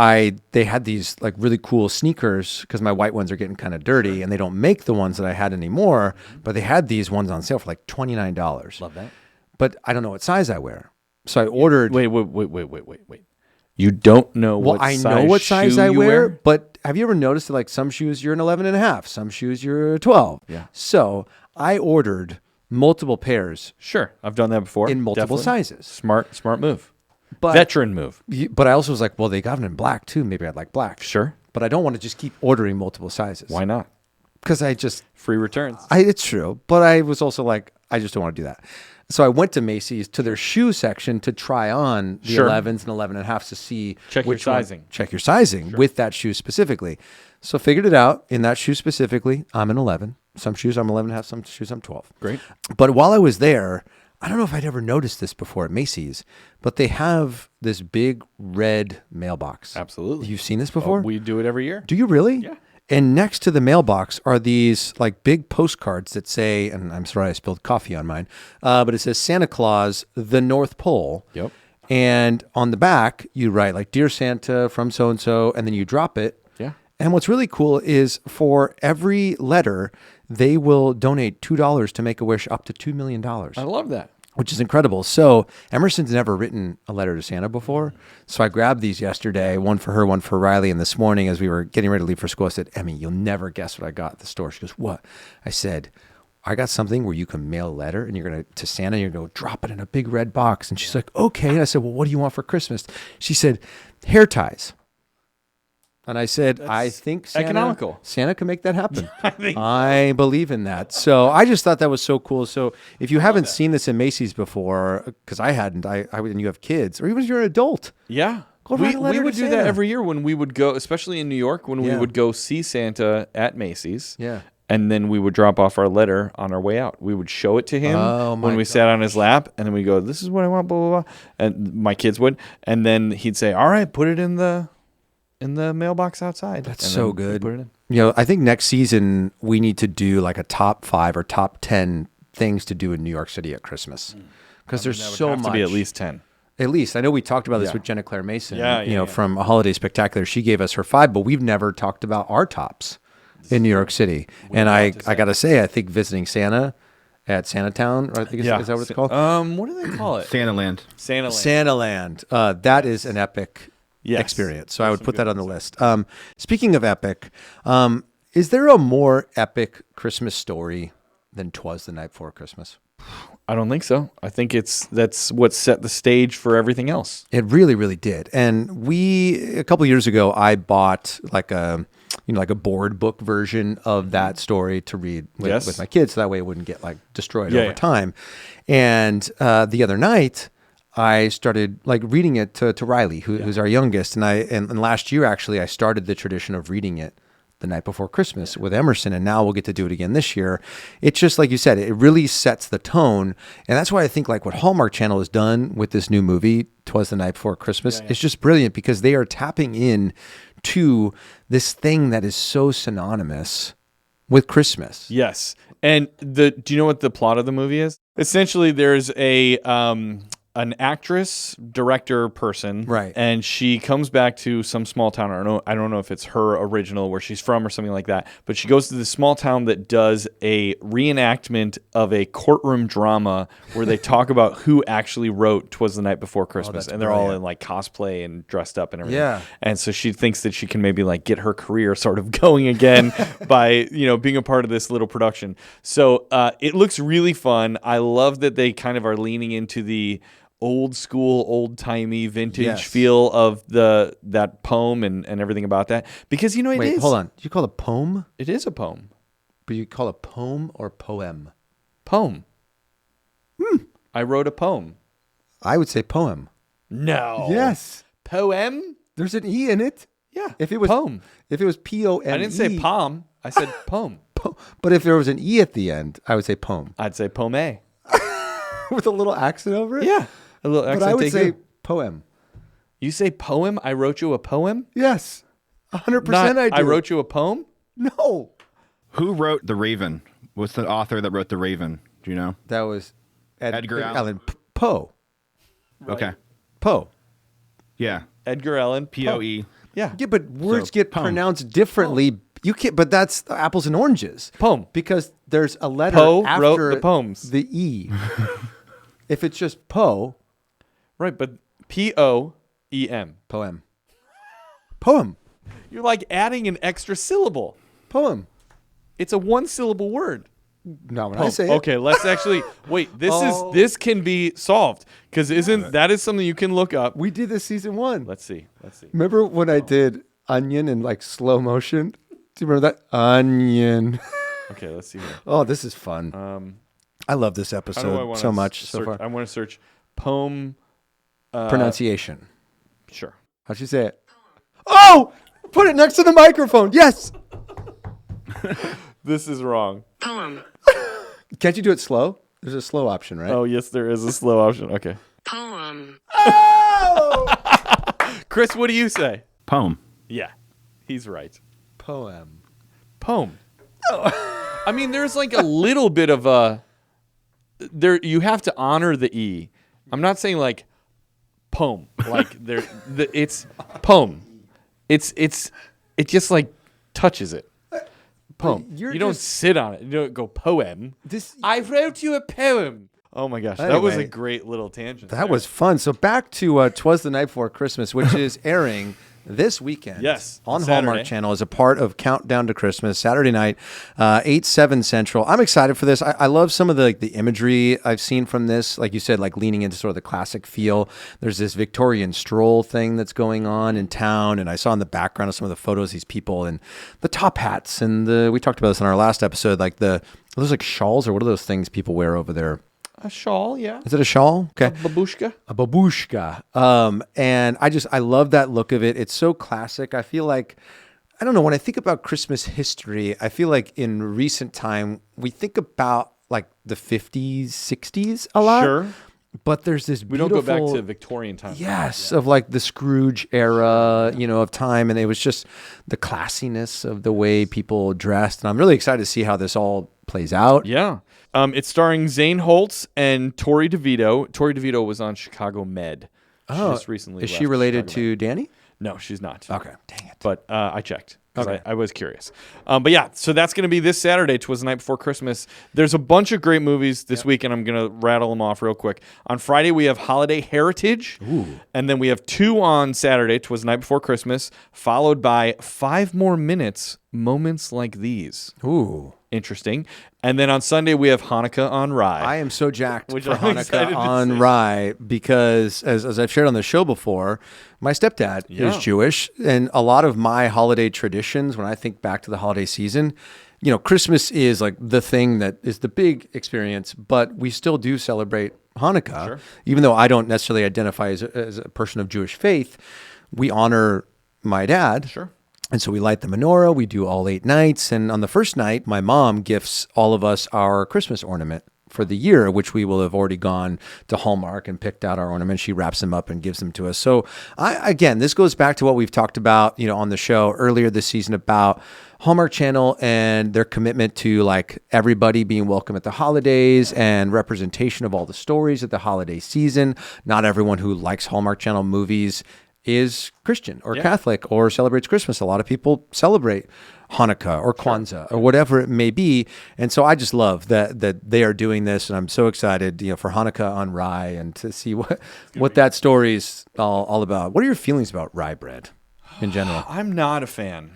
B: they had these like really cool sneakers because my white ones are getting kind of dirty, and they don't make the ones that I had anymore. But they had these ones on sale for like $29.
A: Love that.
B: But I don't know what size I wear, so I ordered.
A: Wait. You don't know
B: well,
A: what
B: I
A: size
B: know what size
A: shoe
B: I
A: you
B: wear, but have you ever noticed that like some shoes you're an 11.5, some shoes you're a 12?
A: Yeah.
B: So I ordered multiple pairs.
A: Sure, I've done that before.
B: In multiple sizes.
A: Smart move.
B: But,
A: Veteran move.
B: But I also was like, well, they got them in black too. Maybe I'd like black.
A: Sure.
B: But I don't want to just keep ordering multiple sizes.
A: Why not?
B: Because I just...
A: Free returns.
B: It's true. But I was also like, I just don't want to do that. So I went to Macy's to their shoe section to try on the 11s and 11.5s to see...
A: Check your sizing.
B: Check your sizing with that shoe specifically. So figured it out. In that shoe specifically, I'm an 11. Some shoes I'm 11.5, some shoes I'm 12.
A: Great.
B: But while I was there, I don't know if I'd ever noticed this before at Macy's, but they have this big red mailbox.
A: Absolutely.
B: You've seen this before?
A: We do it every year.
B: Do you really?
A: Yeah.
B: And next to the mailbox are these like big postcards that say, and I'm sorry I spilled coffee on mine, but it says Santa Claus, the North Pole.
A: Yep.
B: And on the back, you write like, Dear Santa from so-and-so, and then you drop it.
A: Yeah.
B: And what's really cool is for every letter, they will donate $2 to Make-A-Wish up to $2 million.
A: I love that.
B: Which is incredible. So Emerson's never written a letter to Santa before. So I grabbed these yesterday, one for her, one for Riley. And this morning as we were getting ready to leave for school, I said, Emmy, you'll never guess what I got at the store. She goes, what? I said, I got something where you can mail a letter and you're going to Santa and you're going to drop it in a big red box. And she's like, okay. And I said, well, what do you want for Christmas? She said, hair ties. And I said, I think Santa can make that happen. I believe in that. So I just thought that was so cool. So if you haven't seen this in Macy's before, because I hadn't, and you have kids, or even if you're an adult.
A: Yeah.
B: Go write a letter
A: we would
B: to
A: do
B: Santa.
A: that every year when we would go, especially in New York, when we would go see Santa at Macy's.
B: Yeah.
A: And then we would drop off our letter on our way out. We would show it to him when we sat on his lap, and then we go, "This is what I want," blah blah blah. And my kids would, and then he'd say, "All right, put it in the mailbox outside."
B: That's
A: and
B: so
A: then
B: good.
A: put it in.
B: I think next season we need to do like a top 5 or top 10 things to do in New York City at Christmas, because there's so much.
A: To be at least 10.
B: At least I know we talked about this with Jenna Claire Mason.
A: Yeah.
B: From A Holiday Spectacular, she gave us her 5, but we've never talked about our tops in New York City. And I got to say, I think visiting Santa at Santatown, I think is that what it's called?
A: What do they call it?
C: Santaland.
B: Santaland. That is an epic experience. So I would put that on the list. Speaking of epic, is there a more epic Christmas story than 'Twas the Night Before Christmas?
A: I don't think so. I think that's what set the stage for everything else.
B: It really, really did. And a couple of years ago, I bought like a board book version of that story to read with my kids, so that way it wouldn't get like destroyed over time. And the other night, I started like reading it to Riley, who's our youngest, and last year actually I started the tradition of reading it the night before Christmas with Emerson, and now we'll get to do it again this year. It's just like you said, it really sets the tone, and that's why I think like what Hallmark Channel has done with this new movie, 'Twas the Night Before Christmas, is just brilliant, because they are tapping in to this thing that is so synonymous with Christmas.
A: Yes. And do you know what the plot of the movie is? Essentially, there's an actress, director person,
B: right?
A: And she comes back to some small town. I don't know if it's her original where she's from or something like that. But she goes to this small town that does a reenactment of a courtroom drama where they talk about who actually wrote "'Twas the Night Before Christmas," and they're all in like cosplay and dressed up and everything.
B: Yeah.
A: And so she thinks that she can maybe like get her career sort of going again by being a part of this little production. So it looks really fun. I love that they kind of are leaning into the old school, old timey, vintage feel of that poem and everything about that, because
B: Wait, hold on. Do you call it a poem?
A: It is a poem.
B: But you call it poem or poem?
A: Poem. I wrote a poem.
B: I would say poem.
A: No.
B: Yes.
A: Poem.
B: There's an e in it.
A: Yeah.
B: If it was
A: poem.
B: If it was POME.
A: I didn't say palm. I said poem.
B: But if there was an e at the end, I would say poem.
A: I'd say poem.
B: With a little accent over it.
A: Yeah. A little accent.
B: But I would say poem.
A: You say poem? I wrote you a poem?
B: Yes. 100% I do.
A: I wrote you a poem?
B: No.
C: Who wrote The Raven? What's the author that wrote The Raven? Do you know?
B: That was
C: Edgar Allan
B: Poe.
C: Right. Okay.
B: Poe.
C: Yeah.
A: Edgar Allan
C: Poe.
A: Yeah.
B: Yeah, but words get pronounced differently. You can't, but that's apples and oranges.
A: Poem.
B: Because there's a letter
A: Poe
B: after
A: wrote the poems.
B: The E. If it's just Poe.
A: Right, but POEM.
B: Poem. Poem.
A: You're like adding an extra syllable.
B: Poem.
A: It's a one-syllable word.
B: No, when I say it.
A: Okay, let's actually wait. This can be solved, because that is something you can look up.
B: We did this season 1.
A: Let's see.
B: Remember when I did onion in like slow motion? Do you remember that? Onion.
A: Okay, let's see here.
B: Oh, this is fun. I love this episode so much so far.
A: I want to search poem
B: pronunciation.
A: Sure.
B: How'd you say it? Oh! Put it next to the microphone. Yes.
A: This is wrong.
E: Poem.
B: Can't you do it slow? There's a slow option, right?
A: Oh, yes, there is a slow option. Okay.
E: Poem.
B: Oh!
A: Chris, what do you say?
C: Poem.
A: Yeah, he's right.
B: Poem.
A: I mean, there's like a little bit of you have to honor the E. I'm not saying like poem. Like it's poem. It just like touches it. Poem. You don't sit on it. You don't go poem. I wrote you a poem. Oh my gosh, that was a great little tangent.
B: That was fun. So back to 'Twas the Night Before Christmas, which is airing this weekend.
A: Yes,
B: on
A: Saturday.
B: Hallmark Channel as a part of Countdown to Christmas, Saturday night, 8/7 Central. I'm excited for this. I love some of the imagery I've seen from this. Like you said, like leaning into sort of the classic feel. There's this Victorian stroll thing that's going on in town, and I saw in the background of some of the photos these people in the top hats, and we talked about this in our last episode. Like are those like shawls, or what are those things people wear over their
A: A shawl, yeah.
B: Is it a shawl? Okay.
A: A babushka.
B: A babushka. And I love that look of it. It's so classic. I feel like, I don't know, when I think about Christmas history, I feel like in recent time, we think about like the 50s, 60s a lot.
A: Sure.
B: But there's this
A: We
B: beautiful...
A: don't go back to Victorian times.
B: Yes, of like the Scrooge era, of time. And it was just the classiness of the way people dressed. And I'm really excited to see how this all plays out.
A: Yeah. It's starring Zane Holtz and Tori DeVito. Tori DeVito was on Chicago Med. She just recently
B: Is she
A: left
B: related
A: Chicago
B: to
A: Med.
B: Danny?
A: No, she's not.
B: Okay, dang it.
A: But I checked.
B: Okay.
A: I was curious. But yeah, so that's going to be this Saturday. 'Twas the Night Before Christmas. There's a bunch of great movies this week, and I'm going to rattle them off real quick. On Friday, we have Holiday Heritage. Ooh. And then we have 2 on Saturday, 'Twas the Night Before Christmas, followed by 5 more minutes, Moments Like These.
B: Ooh.
A: Interesting. And then on Sunday, we have Hanukkah on Rye.
B: I am so jacked
A: Which
B: for
A: I'm excited
B: Hanukkah
A: to
B: on
A: see.
B: Rye because, as I've shared on the show before, my stepdad is Jewish. And a lot of my holiday traditions, when I think back to the holiday season, Christmas is like the thing that is the big experience, but we still do celebrate Hanukkah.
A: Sure.
B: Even though I don't necessarily identify as a person of Jewish faith, we honor my dad.
A: Sure.
B: And so we light the menorah, we do all 8 nights. And on the first night, my mom gifts all of us our Christmas ornament for the year, which we will have already gone to Hallmark and picked out our ornament. She wraps them up and gives them to us. So again, this goes back to what we've talked about, on the show earlier this season about Hallmark Channel and their commitment to like everybody being welcome at the holidays and representation of all the stories of the holiday season. Not everyone who likes Hallmark Channel movies is Christian or Catholic or celebrates Christmas. A lot of people celebrate Hanukkah or Kwanzaa or whatever it may be. And so I just love that they are doing this. And I'm so excited, for Hanukkah on Rye and to see what that story's all about. What are your feelings about rye bread in general?
A: I'm not a fan.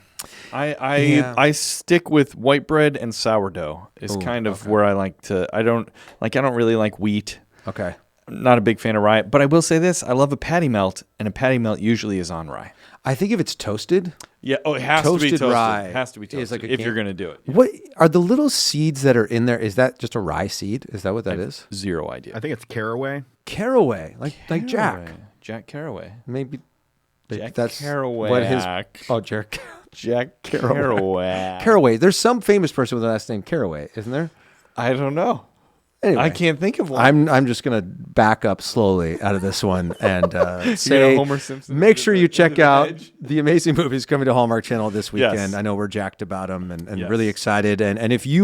A: I stick with white bread and sourdough is kind of where I like to. I don't really like wheat.
B: Okay.
A: I'm not a big fan of rye, but I will say this: I love a patty melt, and a patty melt usually is on rye.
B: I think if it's toasted,
A: it has to be toasted.
B: Rye
A: it has to be toasted
B: is like
A: if you're going to do it. Yeah.
B: What are the little seeds that are in there? Is that just a rye seed? Is that what that is?
A: Zero idea.
C: I think it's caraway.
B: Caraway, like Jack.
A: Jack Caraway.
B: Maybe
A: Jack
B: that's
A: Kerouac.
B: what his. Oh, Jack.
A: Jack Kerouac.
B: Caraway. There's some famous person with the last name Caraway, isn't there?
A: I don't know.
B: Anyway,
A: I can't think of one.
B: I'm just gonna back up slowly out of this one and say,
A: Homer Simpson
B: make sure you check out the amazing movies coming to Hallmark Channel this weekend.
A: Yes.
B: I know we're jacked about them and really excited. And if we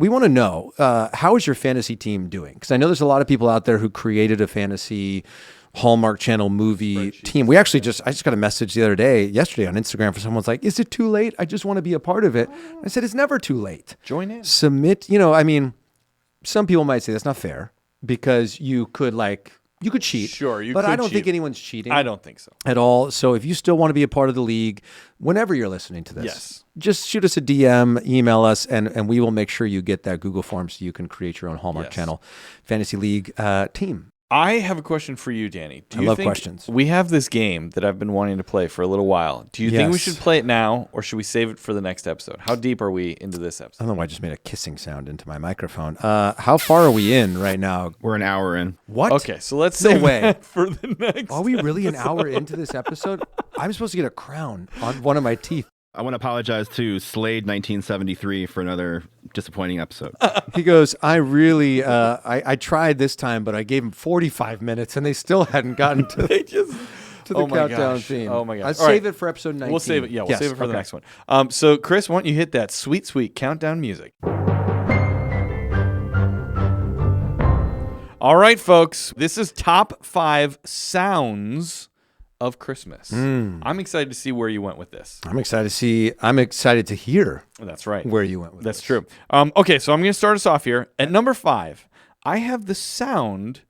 B: want to know how is your fantasy team doing? Because I know there's a lot of people out there who created a fantasy Hallmark Channel movie team. I just got a message yesterday on Instagram for someone's like, is it too late? I just want to be a part of it. I said, it's never too late.
A: Join in.
B: Submit, some people might say that's not fair because you could cheat.
A: Sure,
B: but
A: could
B: I don't
A: cheat.
B: think anyone's cheating.
A: I don't think so
B: at all. So if you still want to be a part of the league, whenever you're listening to this, just shoot us a DM, email us, and we will make sure you get that Google form so you can create your own Hallmark Channel Fantasy League team.
A: I have a question for you, Danny.
B: I love questions.
A: We have this game that I've been wanting to play for a little while. Do you think we should play it now, or should we save it for the next episode? How deep are we into this episode?
B: I don't know why I just made a kissing sound into my microphone. How far are we in right now?
C: We're an hour in.
B: What?
A: Okay, so let's save
B: that
A: for the next.
B: Are we really an hour into this episode? I'm supposed to get a crown on one of my teeth.
C: I want to apologize to Slade 1973 for another disappointing episode.
B: He goes, I really, I tried this time, but I gave him 45 minutes and they still hadn't gotten to the countdown theme.
A: Oh my gosh.
B: I'll save it for episode 19.
A: We'll save it. Yeah, we'll save it for the next one. So Chris, why don't you hit that sweet, sweet countdown music? All right, folks. This is top 5 sounds of Christmas. I'm excited to see where you went with this.
B: I'm excited to hear.
A: That's right.
B: Where you went with
A: That's
B: this.
A: true. Okay, so I'm going to start us off here. At number 5, I have the sound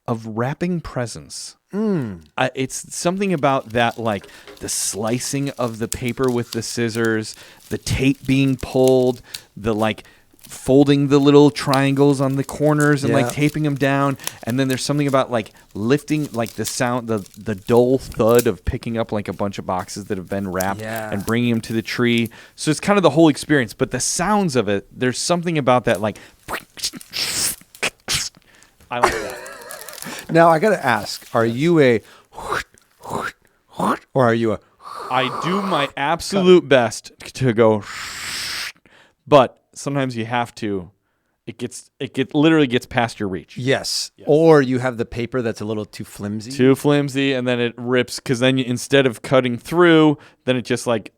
A: of wrapping presents. It's something about that, like the slicing of the paper with the scissors, the tape being pulled, the folding the little triangles on the corners and taping them down, and then there's something about lifting the sound, the dull thud of picking up a bunch of boxes that have been wrapped and bringing them to the tree. So it's kind of the whole experience, but the sounds of it, there's something about that I like that.
B: Now I got to ask: are you a or are you a?
A: I do my absolute best to go, but sometimes you have to. It literally gets past your reach.
B: Yes. Or you have the paper that's a little too flimsy.
A: Too flimsy, and then it rips because then instead of cutting through, then it just like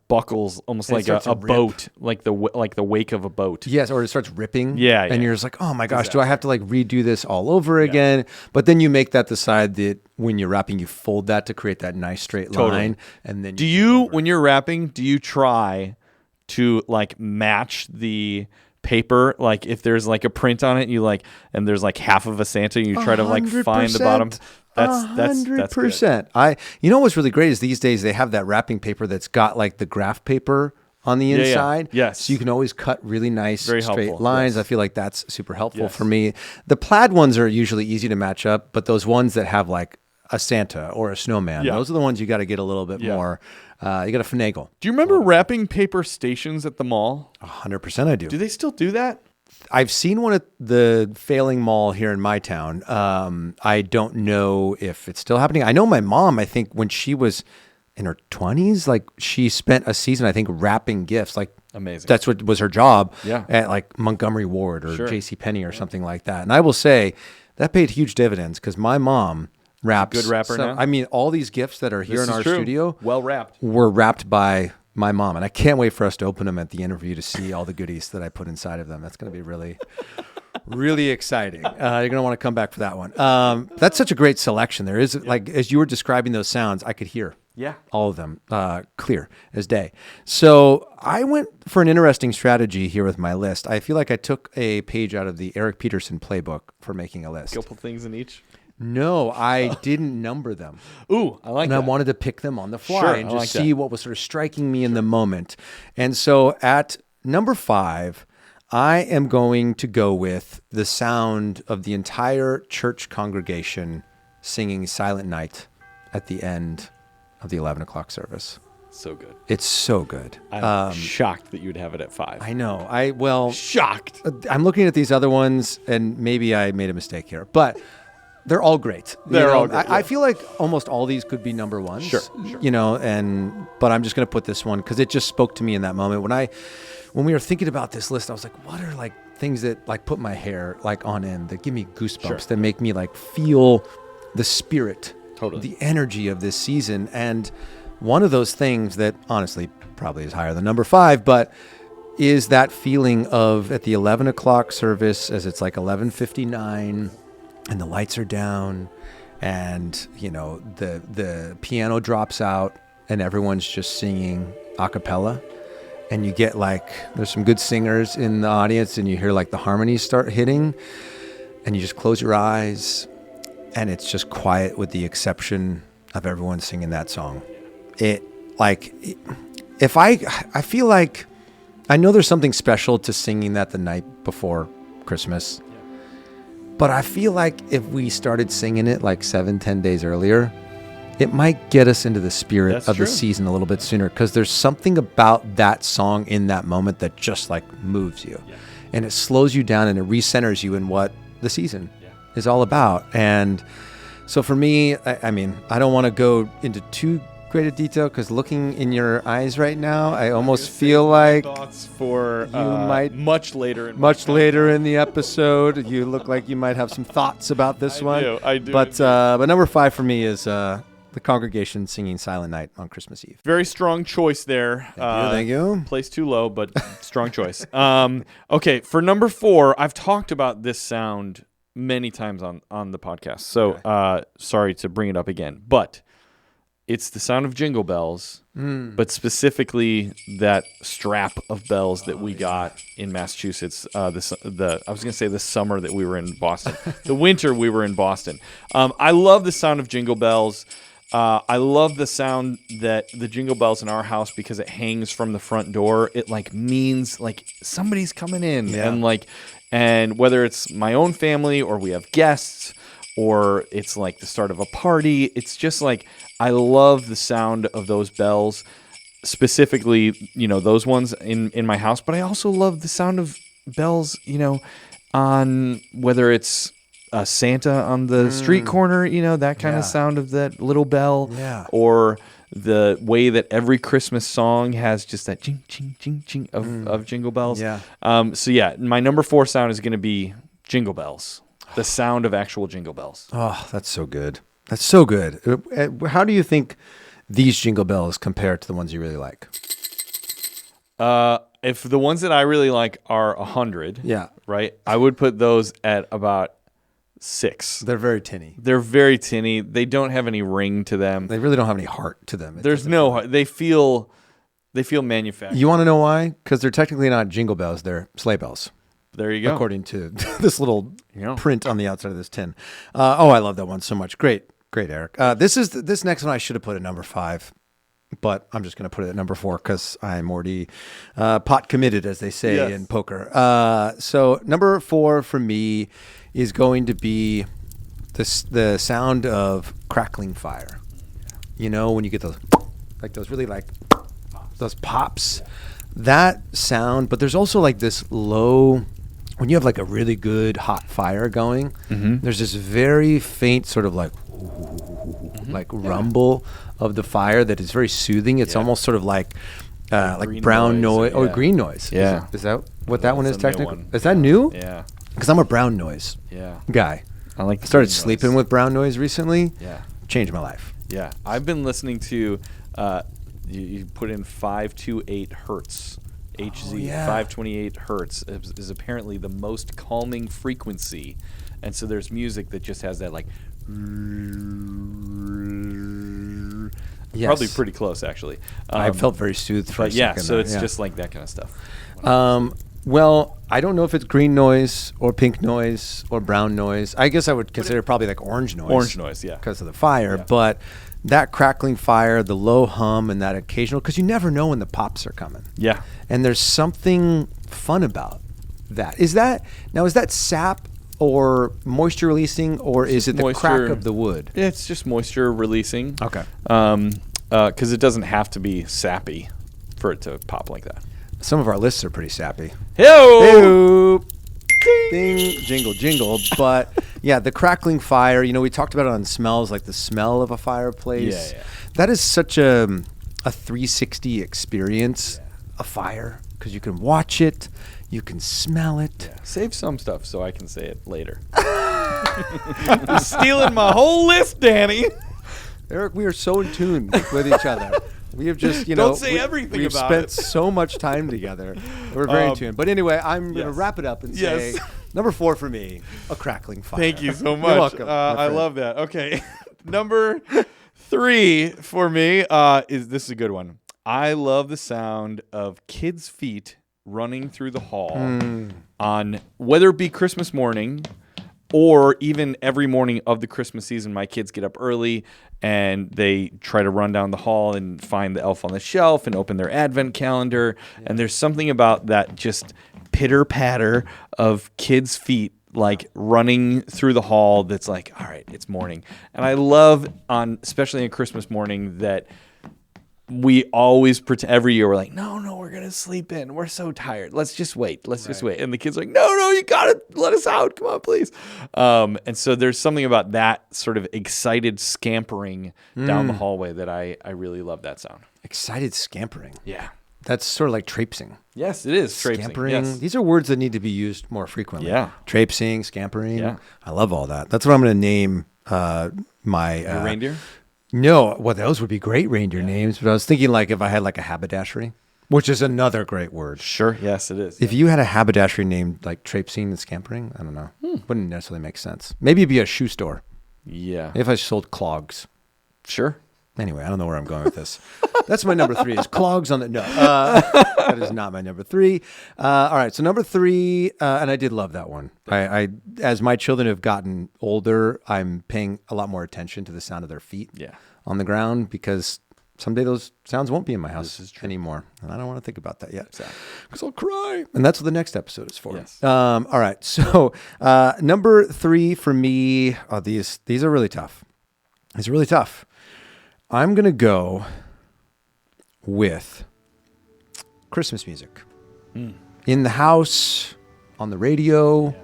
A: buckles, almost like a boat, like the wake of a boat.
B: Yes, or it starts ripping.
A: Yeah,
B: and you're just like, oh my gosh, do I have to like redo this all over again? But then you make that the side that when you're wrapping, you fold that to create that nice straight line, and then
A: when you're wrapping, do you try to like match the paper, like if there's like a print on it, and there's like half of a Santa, you try to like find the bottom. That's
B: 100%. You know what's really great is these days they have that wrapping paper that's got like the graph paper on the inside.
A: Yeah. Yes.
B: So you can always cut really nice
A: Very
B: straight
A: helpful.
B: lines.
A: Yes.
B: I feel like that's super helpful for me. The plaid ones are usually easy to match up, but those ones that have like a Santa or a snowman, those are the ones you got to get a little bit more. You got to finagle.
A: Do you remember wrapping paper stations at the mall?
B: 100% I do.
A: Do they still do that?
B: I've seen one at the failing mall here in my town. I don't know if it's still happening. I know my mom, I think when she was in her 20s, like she spent a season, I think, wrapping gifts. Like
A: amazing.
B: That's what was her job
A: Yeah.
B: at like Montgomery Ward or JCPenney or something like that. And I will say that paid huge dividends because my mom wraps.
A: Good rapper now?
B: I mean, all these gifts that are here in our studio
A: well wrapped
B: were wrapped by my mom, and I can't wait for us to open them at the interview to see all the goodies that I put inside of them. That's going to be really, really exciting. You're going to want to come back for that one. That's such a great selection. There is, like, as you were describing those sounds, I could hear all of them clear as day. So I went for an interesting strategy here with my list. I feel like I took a page out of the Eric Peterson playbook for making a list.
A: A couple things in each.
B: No, I didn't number them.
A: Ooh, I like that.
B: And I wanted to pick them on the fly and just see what was sort of striking me in the moment. And so at number 5, I am going to go with the sound of the entire church congregation singing Silent Night at the end of the 11 o'clock service.
A: So good.
B: It's so good.
A: I'm shocked that you'd have it at 5.
B: I know.
A: Shocked.
B: I'm looking at these other ones, and maybe I made a mistake here, but they're all great.
A: They're all great.
B: I feel like almost all these could be number ones.
A: Sure.
B: But I'm just going to put this one because it just spoke to me in that moment. When we were thinking about this list, I was like, what are like things that like put my hair like on end, that give me goosebumps, that make me like feel the spirit, the energy of this season. And one of those things that honestly probably is higher than number 5, but is that feeling of at the 11 o'clock service as it's like 11:59 and the lights are down and, the piano drops out and everyone's just singing a cappella. And you get like, there's some good singers in the audience and you hear like the harmonies start hitting and you just close your eyes and it's just quiet with the exception of everyone singing that song. I feel like, I know there's something special to singing that the night before Christmas. But I feel like if we started singing it like 7-10 days earlier, it might get us into the spirit of the season a little bit sooner because there's something about that song in that moment that just like moves you. Yeah. And it slows you down and it recenters you in what the season is all about. And so for me, I mean, I don't want to go into too great a detail because looking in your eyes right now, I almost feel like
A: thoughts for
B: you might
A: much later
B: in the episode. You look like you might have some thoughts about this one.
A: I do.
B: But number 5 for me is the congregation singing Silent Night on Christmas Eve.
A: Very strong choice there.
B: Thank you.
A: Placed too low, but strong choice. Okay, for number 4, I've talked about this sound many times on the podcast. So sorry to bring it up again, but it's the sound of jingle bells, but specifically that strap of bells that we got in Massachusetts. I was going to say the summer that we were in Boston, the winter we were in Boston. I love the sound of jingle bells. I love the sound that the jingle bells in our house because it hangs from the front door. It like means like somebody's coming in, and whether it's my own family or we have guests, or it's like the start of a party. It's just like, I love the sound of those bells, specifically, those ones in my house. But I also love the sound of bells, on whether it's Santa on the street corner, that kind of sound of that little bell.
B: Yeah.
A: Or the way that every Christmas song has just that ching, ching, ching, ching of jingle bells.
B: Yeah.
A: So yeah, my number 4 sound is going to be jingle bells. The sound of actual jingle bells.
B: Oh, that's so good. That's so good. How do you think these jingle bells compare to the ones you really like?
A: If the ones that I really like are 100, right, I would put those at about 6.
B: They're very tinny.
A: They're very tinny. They don't have any ring to them.
B: They really don't have any heart to them.
A: There's no heart. They feel manufactured.
B: You want to know why? Because they're technically not jingle bells. They're sleigh bells.
A: There you go.
B: According to this little print on the outside of this tin. I love that one so much. Great, Eric. This next one I should have put at number 5. But I'm just going to put it at number 4 because I'm already pot committed, as they say in poker. So number 4 for me is going to be the sound of crackling fire. When you get those really those pops, that sound. But there's also like this low, when you have like a really good hot fire going, there's this very faint sort of like rumble of the fire that is very soothing. It's almost sort of like brown noise or green noise.
A: Yeah.
B: Is that what that one is technically?
A: One.
B: Is that new?
A: Yeah.
B: Because I'm a brown noise guy.
A: I
B: started sleeping with brown noise recently.
A: Yeah.
B: Changed my life.
A: Yeah. I've been listening to, you put in 528 hertz. HZ 528 hertz is apparently the most calming frequency. And so there's music that just has that like... Probably pretty close, actually.
B: I felt very soothed for a second.
A: So it's just like that kind of stuff.
B: Well, I don't know if it's green noise or pink noise or brown noise. I guess I would consider probably like orange noise.
A: Orange noise, yeah.
B: Because of the fire. Yeah. But that crackling fire, the low hum, and that occasional, because you never know when the pops are coming.
A: Yeah.
B: And there's something fun about that. Is that sap or moisture releasing, or is it the crack of the wood?
A: It's just moisture releasing.
B: Okay.
A: Because it doesn't have to be sappy for it to pop like that.
B: Some of our lists are pretty sappy.
A: Hey-o!
B: Ding, jingle, jingle. But yeah, the crackling fire, we talked about it on smells, like the smell of a fireplace.
A: Yeah.
B: That is such a 360 experience, a fire, because you can watch it, you can smell it.
A: Yeah. Save some stuff so I can say it later. You're stealing my whole list, Danny.
B: Eric, we are so in tune with each other. We have just,
A: don't say everything
B: we've
A: about it.
B: We've spent so much time together. We're very in tune. But anyway, I'm going to wrap it up and say number 4 for me, a crackling fire.
A: Thank you so much.
B: You're welcome.
A: I love that. Okay. Number 3 for me this is a good one. I love the sound of kids' feet running through the hall on whether it be Christmas morning or even every morning of the Christmas season. My kids get up early and they try to run down the hall and find the elf on the shelf and open their advent calendar. Yeah. And there's something about that just pitter patter of kids' feet like running through the hall that's like, all right, it's morning. And I love especially on Christmas morning, that we always pretend every year we're like, no, we're going to sleep in. We're so tired. Let's just wait. Let's just wait. And the kids are like, no, you got to let us out. Come on, please. And so there's something about that sort of excited scampering down the hallway that I really love that sound.
B: Excited scampering.
A: Yeah.
B: That's sort of like traipsing.
A: Yes, it is. Traipsing.
B: Scampering.
A: Yes.
B: These are words that need to be used more frequently.
A: Yeah.
B: Traipsing, scampering.
A: Yeah.
B: I love all that. That's what I'm going to name my...
A: Your reindeer?
B: No, well, those would be great reindeer names, but I was thinking like if I had like a haberdashery, which is another great word.
A: Sure, yes, it is.
B: If you had a haberdashery named like traipsing and scampering, I don't know. Wouldn't necessarily make sense. Maybe it'd be a shoe store.
A: Yeah.
B: If I sold clogs.
A: Sure.
B: Anyway, I don't know where I'm going with this. That's my number 3 is clogs on the... No, that is not my number 3. All right, so number 3, and I did love that one. I as my children have gotten older, I'm paying a lot more attention to the sound of their feet on the ground, because someday those sounds won't be in my house anymore. And I don't want to think about that yet because I'll cry. And that's what the next episode is for.
A: Yes.
B: All right, so number 3 for me, these are really tough. These are really tough. I'm going to go with Christmas music. In the house, on the radio,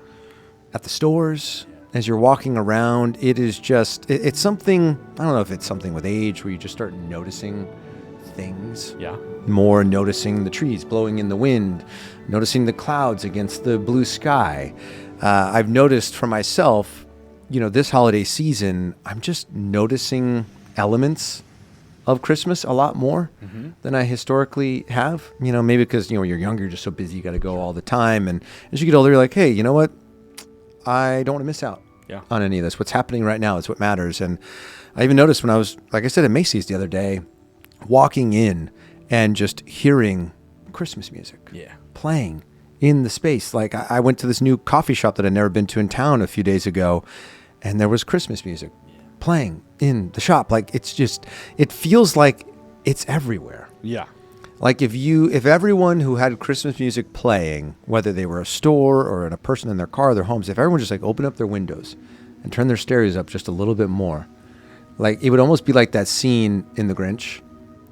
B: at the stores, as you're walking around, it is just, it's something, I don't know if it's something with age where you just start noticing things.
A: Yeah.
B: More, noticing the trees blowing in the wind, noticing the clouds against the blue sky. I've noticed for myself, this holiday season, I'm just noticing elements of Christmas a lot more than I historically have. Maybe because, when you're younger, you're just so busy, you got to go all the time. And as you get older, you're like, hey, you know what? I don't want to miss out on any of this. What's happening right now is what matters. And I even noticed when I was, like I said, at Macy's the other day, walking in and just hearing Christmas music playing in the space. Like I went to this new coffee shop that I'd never been to in town a few days ago, and there was Christmas music playing in the shop. Like it feels like it's everywhere.
A: Yeah.
B: Like if everyone who had Christmas music playing, whether they were a store or a person in their car or their homes, if everyone just like opened up their windows and turned their stereos up just a little bit more, like it would almost be like that scene in The Grinch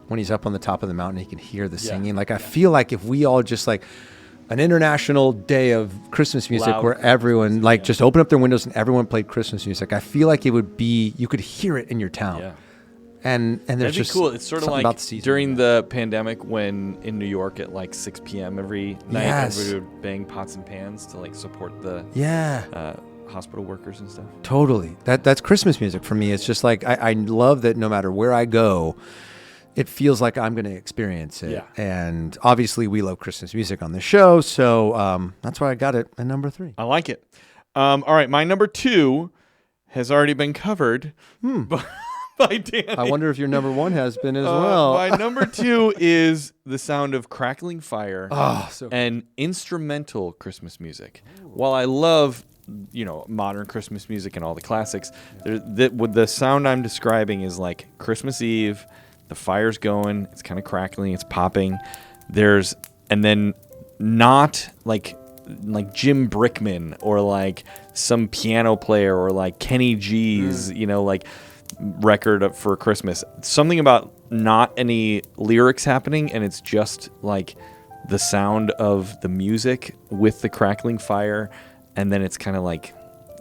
B: when he's up on the top of the mountain, he can hear the singing. Like I feel like if we all just like an international day of Christmas music
A: Loud
B: where everyone like just opened up their windows and everyone played Christmas music, I feel like it would be, you could hear it in your town.
A: Yeah.
B: And there's
A: That'd
B: just
A: be cool. It's sort of like
B: the
A: during the pandemic when in New York at like 6 p.m. every night, everybody would bang pots and pans to like support the hospital workers and stuff.
B: Totally. That's Christmas music for me. It's just like, I love that no matter where I go, it feels like I'm going to experience it.
A: Yeah.
B: And obviously we love Christmas music on the show. So that's why I got it at number 3.
A: I like it. All right. My number 2 has already been covered by Danny.
B: I wonder if your number 1 has been as well.
A: My number 2 is the sound of crackling fire and instrumental Christmas music. While I love, modern Christmas music and all the classics, the sound I'm describing is like Christmas Eve. The fire's going, it's kind of crackling, it's popping. And then not like Jim Brickman or like some piano player or like Kenny G's, like record for Christmas. Something about not any lyrics happening, and it's just like the sound of the music with the crackling fire, and then it's kind of like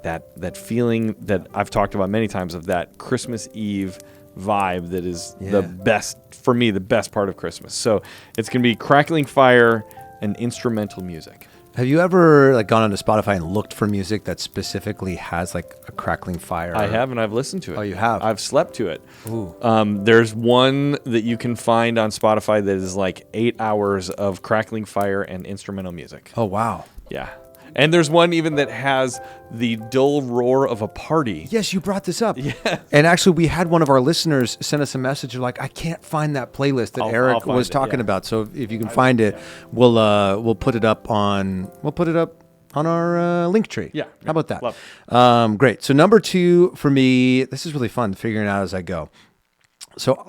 A: that feeling that I've talked about many times of that Christmas Eve vibe that is the best for me, the best part of Christmas. So it's gonna be crackling fire and instrumental music.
B: Have you ever like gone onto Spotify and looked for music that specifically has like a crackling fire?
A: I have, and I've listened to it.
B: Oh, you have?
A: I've slept to it.
B: Ooh.
A: There's one that you can find on Spotify that is like 8 hours of crackling fire and instrumental music.
B: Oh, wow.
A: Yeah. And there's one even that has the dull roar of a party.
B: Yes, you brought this up.
A: Yeah.
B: And actually, we had one of our listeners send us a message like, I can't find that playlist that Eric was talking about. So if you can find it, we'll put it up on our link tree.
A: Yeah.
B: How about that?
A: Love.
B: Great. So number 2 for me, this is really fun figuring out as I go. So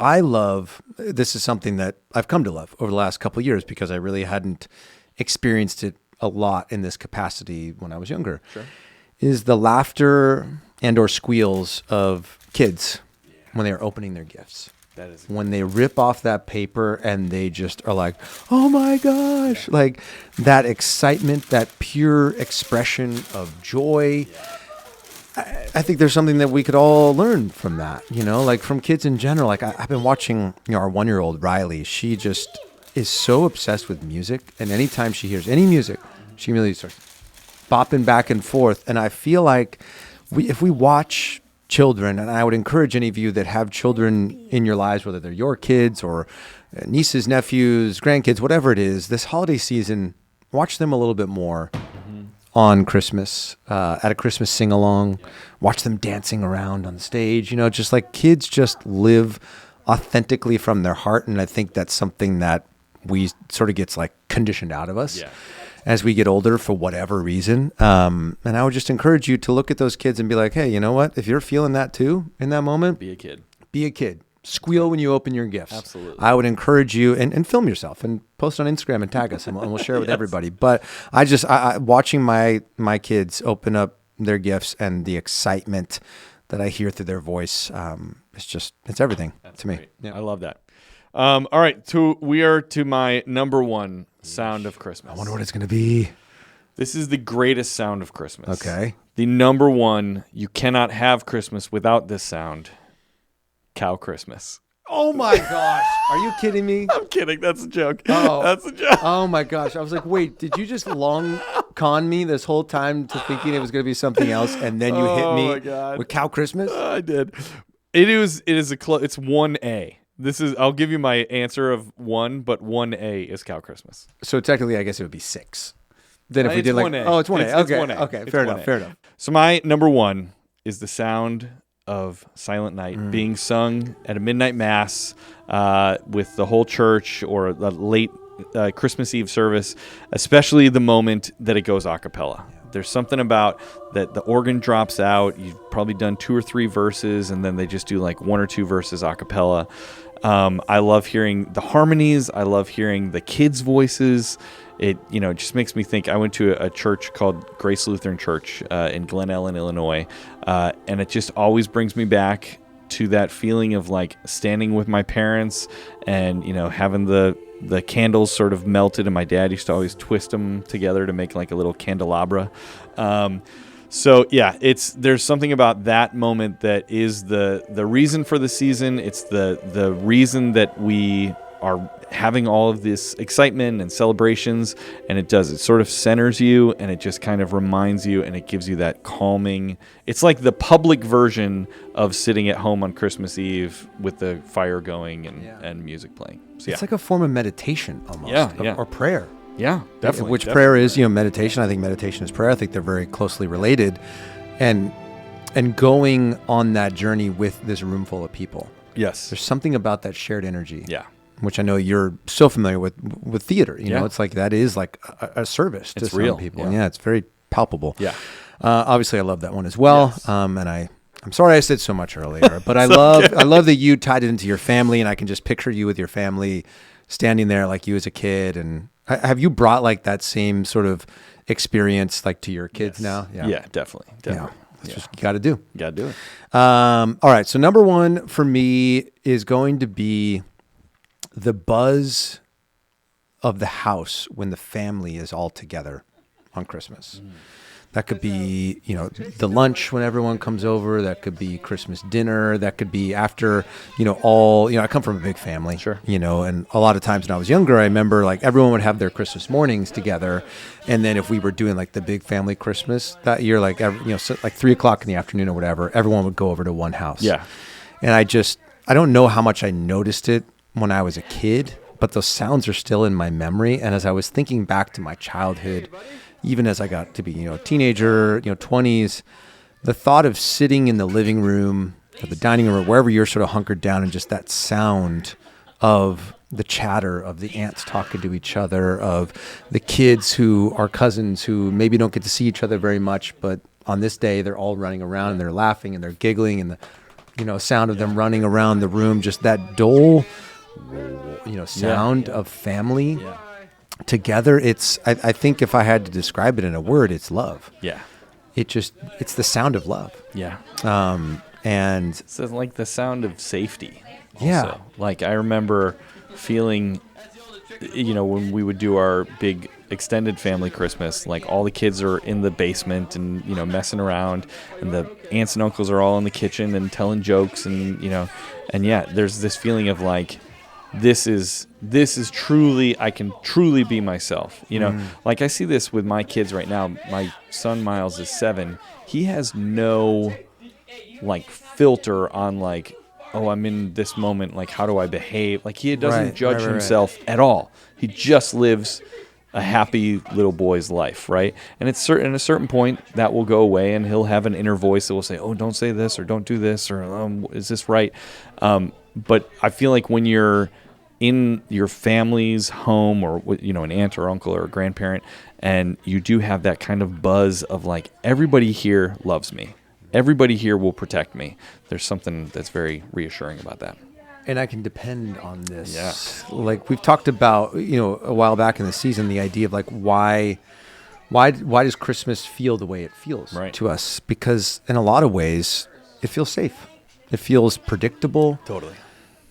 B: this is something that I've come to love over the last couple of years because I really hadn't experienced it a lot in this capacity when I was younger, is the laughter and or squeals of kids when they are opening their gifts.
A: That is
B: when they rip off that paper and they just are like, oh my gosh, like that excitement, that pure expression of joy. I think there's something that we could all learn from that, like from kids in general. Like I've been watching, our 1-year-old Riley, she just is so obsessed with music, and anytime she hears any music, she really starts bopping back and forth. And I feel like if we watch children, and I would encourage any of you that have children in your lives, whether they're your kids or nieces, nephews, grandkids, whatever it is, this holiday season, watch them a little bit more on Christmas, at a Christmas sing-along, watch them dancing around on the stage, just like kids just live authentically from their heart. And I think that's something that we sort of gets like conditioned out of us as we get older for whatever reason. And I would just encourage you to look at those kids and be like, hey, you know what? If you're feeling that too in that moment,
A: be a kid.
B: Be a kid. Squeal when you open your gifts.
A: Absolutely.
B: I would encourage you and film yourself and post on Instagram and tag us and we'll share it with everybody. But I watching my kids open up their gifts and the excitement that I hear through their voice, it's everything to me.
A: Yeah. I love that. All right, we are to my number 1 sound of Christmas.
B: I wonder what it's going to be.
A: This is the greatest sound of Christmas.
B: Okay.
A: The number one, you cannot have Christmas without this sound, cow Christmas.
B: Oh my gosh. Are you kidding me?
A: I'm kidding. That's a joke.
B: Oh.
A: That's a joke.
B: Oh my gosh. I was like, wait, did you just long con me this whole time to thinking it was going to be something else, and then you hit me with cow Christmas?
A: I did. It's 1A. I'll give you my answer of 1, but 1A is cow Christmas.
B: So technically, I guess it would be 6. Then if we did
A: 1A.
B: Oh, it's 1A.
A: It's
B: Okay.
A: 1A.
B: Okay.
A: It's
B: Fair
A: 1A.
B: enough. Fair enough.
A: So my number 1 is the sound of Silent Night being sung at a midnight mass with the whole church, or a late Christmas Eve service, especially the moment that it goes a cappella. There's something about that the organ drops out. You've probably done 2 or 3 verses, and then they just do like 1 or 2 verses a cappella. I love hearing the harmonies. I love hearing the kids' voices. It just makes me think. I went to a church called Grace Lutheran Church in Glen Ellen, Illinois, and it just always brings me back to that feeling of like standing with my parents and having the candles sort of melted, and my dad used to always twist them together to make like a little candelabra. So yeah, there's something about that moment that is the reason for the season. It's the reason that we are having all of this excitement and celebrations, and it sort of centers you, and it just kind of reminds you, and it gives you that calming. It's like the public version of sitting at home on Christmas Eve with the fire going and music playing. So,
B: It's like a form of meditation almost.
A: Yeah.
B: Or prayer.
A: Yeah, definitely.
B: Prayer is, meditation. I think meditation is prayer. I think they're very closely related. And going on that journey with this room full of people.
A: Yes.
B: There's something about that shared energy.
A: Yeah.
B: Which I know you're so familiar with theater. You know, it's like that is like a service to some people. Yeah, it's very palpable.
A: Yeah.
B: Obviously, I love that one as well.
A: Yes.
B: And I'm sorry I said so much earlier, but I love that you tied it into your family, and I can just picture you with your family standing there like you as a kid. And have you brought like that same sort of experience like to your kids now?
A: Yeah, definitely.
B: Yeah. That's just you got to do.
A: You got to do it.
B: All right. So number 1 for me is going to be the buzz of the house when the family is all together on Christmas. That could be, the lunch when everyone comes over. That could be Christmas dinner. That could be after, I come from a big family.
A: Sure.
B: And a lot of times when I was younger, I remember like everyone would have their Christmas mornings together. And then if we were doing like the big family Christmas that year, like, so like 3:00 in the afternoon or whatever, everyone would go over to one house.
A: Yeah.
B: And I don't know how much I noticed it when I was a kid, but those sounds are still in my memory. And as I was thinking back to my childhood, even as I got to be, a teenager, 20s, the thought of sitting in the living room or the dining room or wherever you're sort of hunkered down, and just that sound of the chatter of the aunts talking to each other, of the kids who are cousins who maybe don't get to see each other very much, but on this day they're all running around and they're laughing and they're giggling, and the sound of them running around the room, just that dull sound of family together. I think if I had to describe it in a word, it's love.
A: Yeah.
B: It's the sound of love.
A: Yeah.
B: And
A: it's like the sound of safety. Also.
B: Yeah.
A: Like I remember feeling, when we would do our big extended family Christmas, like all the kids are in the basement and, messing around, and the aunts and uncles are all in the kitchen and telling jokes, and, there's this feeling of like, this is truly, I can truly be myself. Like I see this with my kids right now. My son Miles is 7. He has no like filter on like, oh, I'm in this moment. Like, how do I behave? Like he doesn't judge himself at all. He just lives a happy little boy's life, right? And at a certain point that will go away, and he'll have an inner voice that will say, oh, don't say this, or don't do this, or is this right? But I feel like when you're in your family's home, or an aunt or uncle or a grandparent, and you do have that kind of buzz of like, everybody here loves me, everybody here will protect me. There's something that's very reassuring about that.
B: And I can depend on this.
A: Yeah.
B: Like we've talked about, a while back in the season, the idea of like why does Christmas feel the way it feels to us? Because in a lot of ways, it feels safe. It feels predictable.
A: Totally.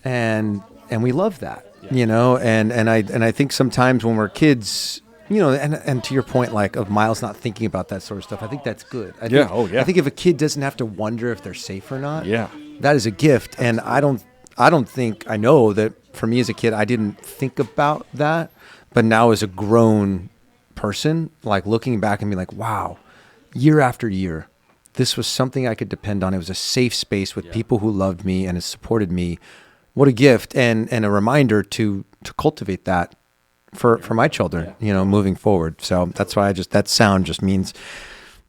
B: And we love that, and I think sometimes when we're kids, and to your point, like of Miles not thinking about that sort of stuff, I think that's good. I think if a kid doesn't have to wonder if they're safe or not, that is a gift. And I know that for me as a kid, I didn't think about that, but now as a grown person, like looking back and being like, wow, year after year, this was something I could depend on. It was a safe space with people who loved me and has supported me. What a gift and a reminder to cultivate that for my children, moving forward. So that's why that sound just means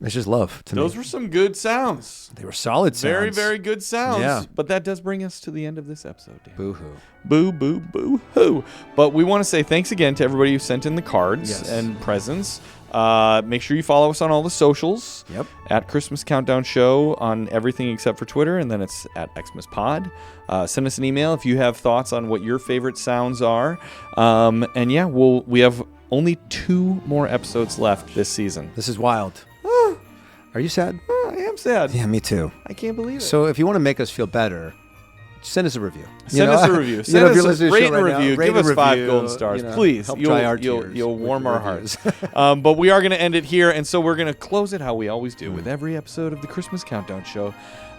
B: it's just love to me.
A: Those were some good sounds.
B: They were solid sounds.
A: Very, very good sounds.
B: Yeah.
A: But that does bring us to the end of this episode, Dan.
B: Boo-hoo.
A: Boo, boo, boo-hoo. But we want to say thanks again to everybody who sent in the cards and presents. Make sure you follow us on all the socials.
B: Yep.
A: At Christmas Countdown Show on everything except for Twitter, and then it's at XmasPod. Send us an email if you have thoughts on what your favorite sounds are. We have only 2 more episodes left this season.
B: This is wild. Are you sad?
A: I am sad.
B: Yeah, me too.
A: I can't believe it.
B: So if you want to make us feel better, send us a review.
A: Send us a review. Send us a rate and review. Give us 5 golden stars, please. You'll warm our hearts. But we are going to end it here, and so we're going to close it how we always do with every episode of the Christmas Countdown Show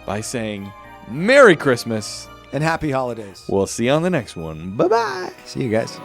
A: by saying Merry Christmas
B: and Happy Holidays.
A: We'll see you on the next one. Bye-bye.
B: See you guys.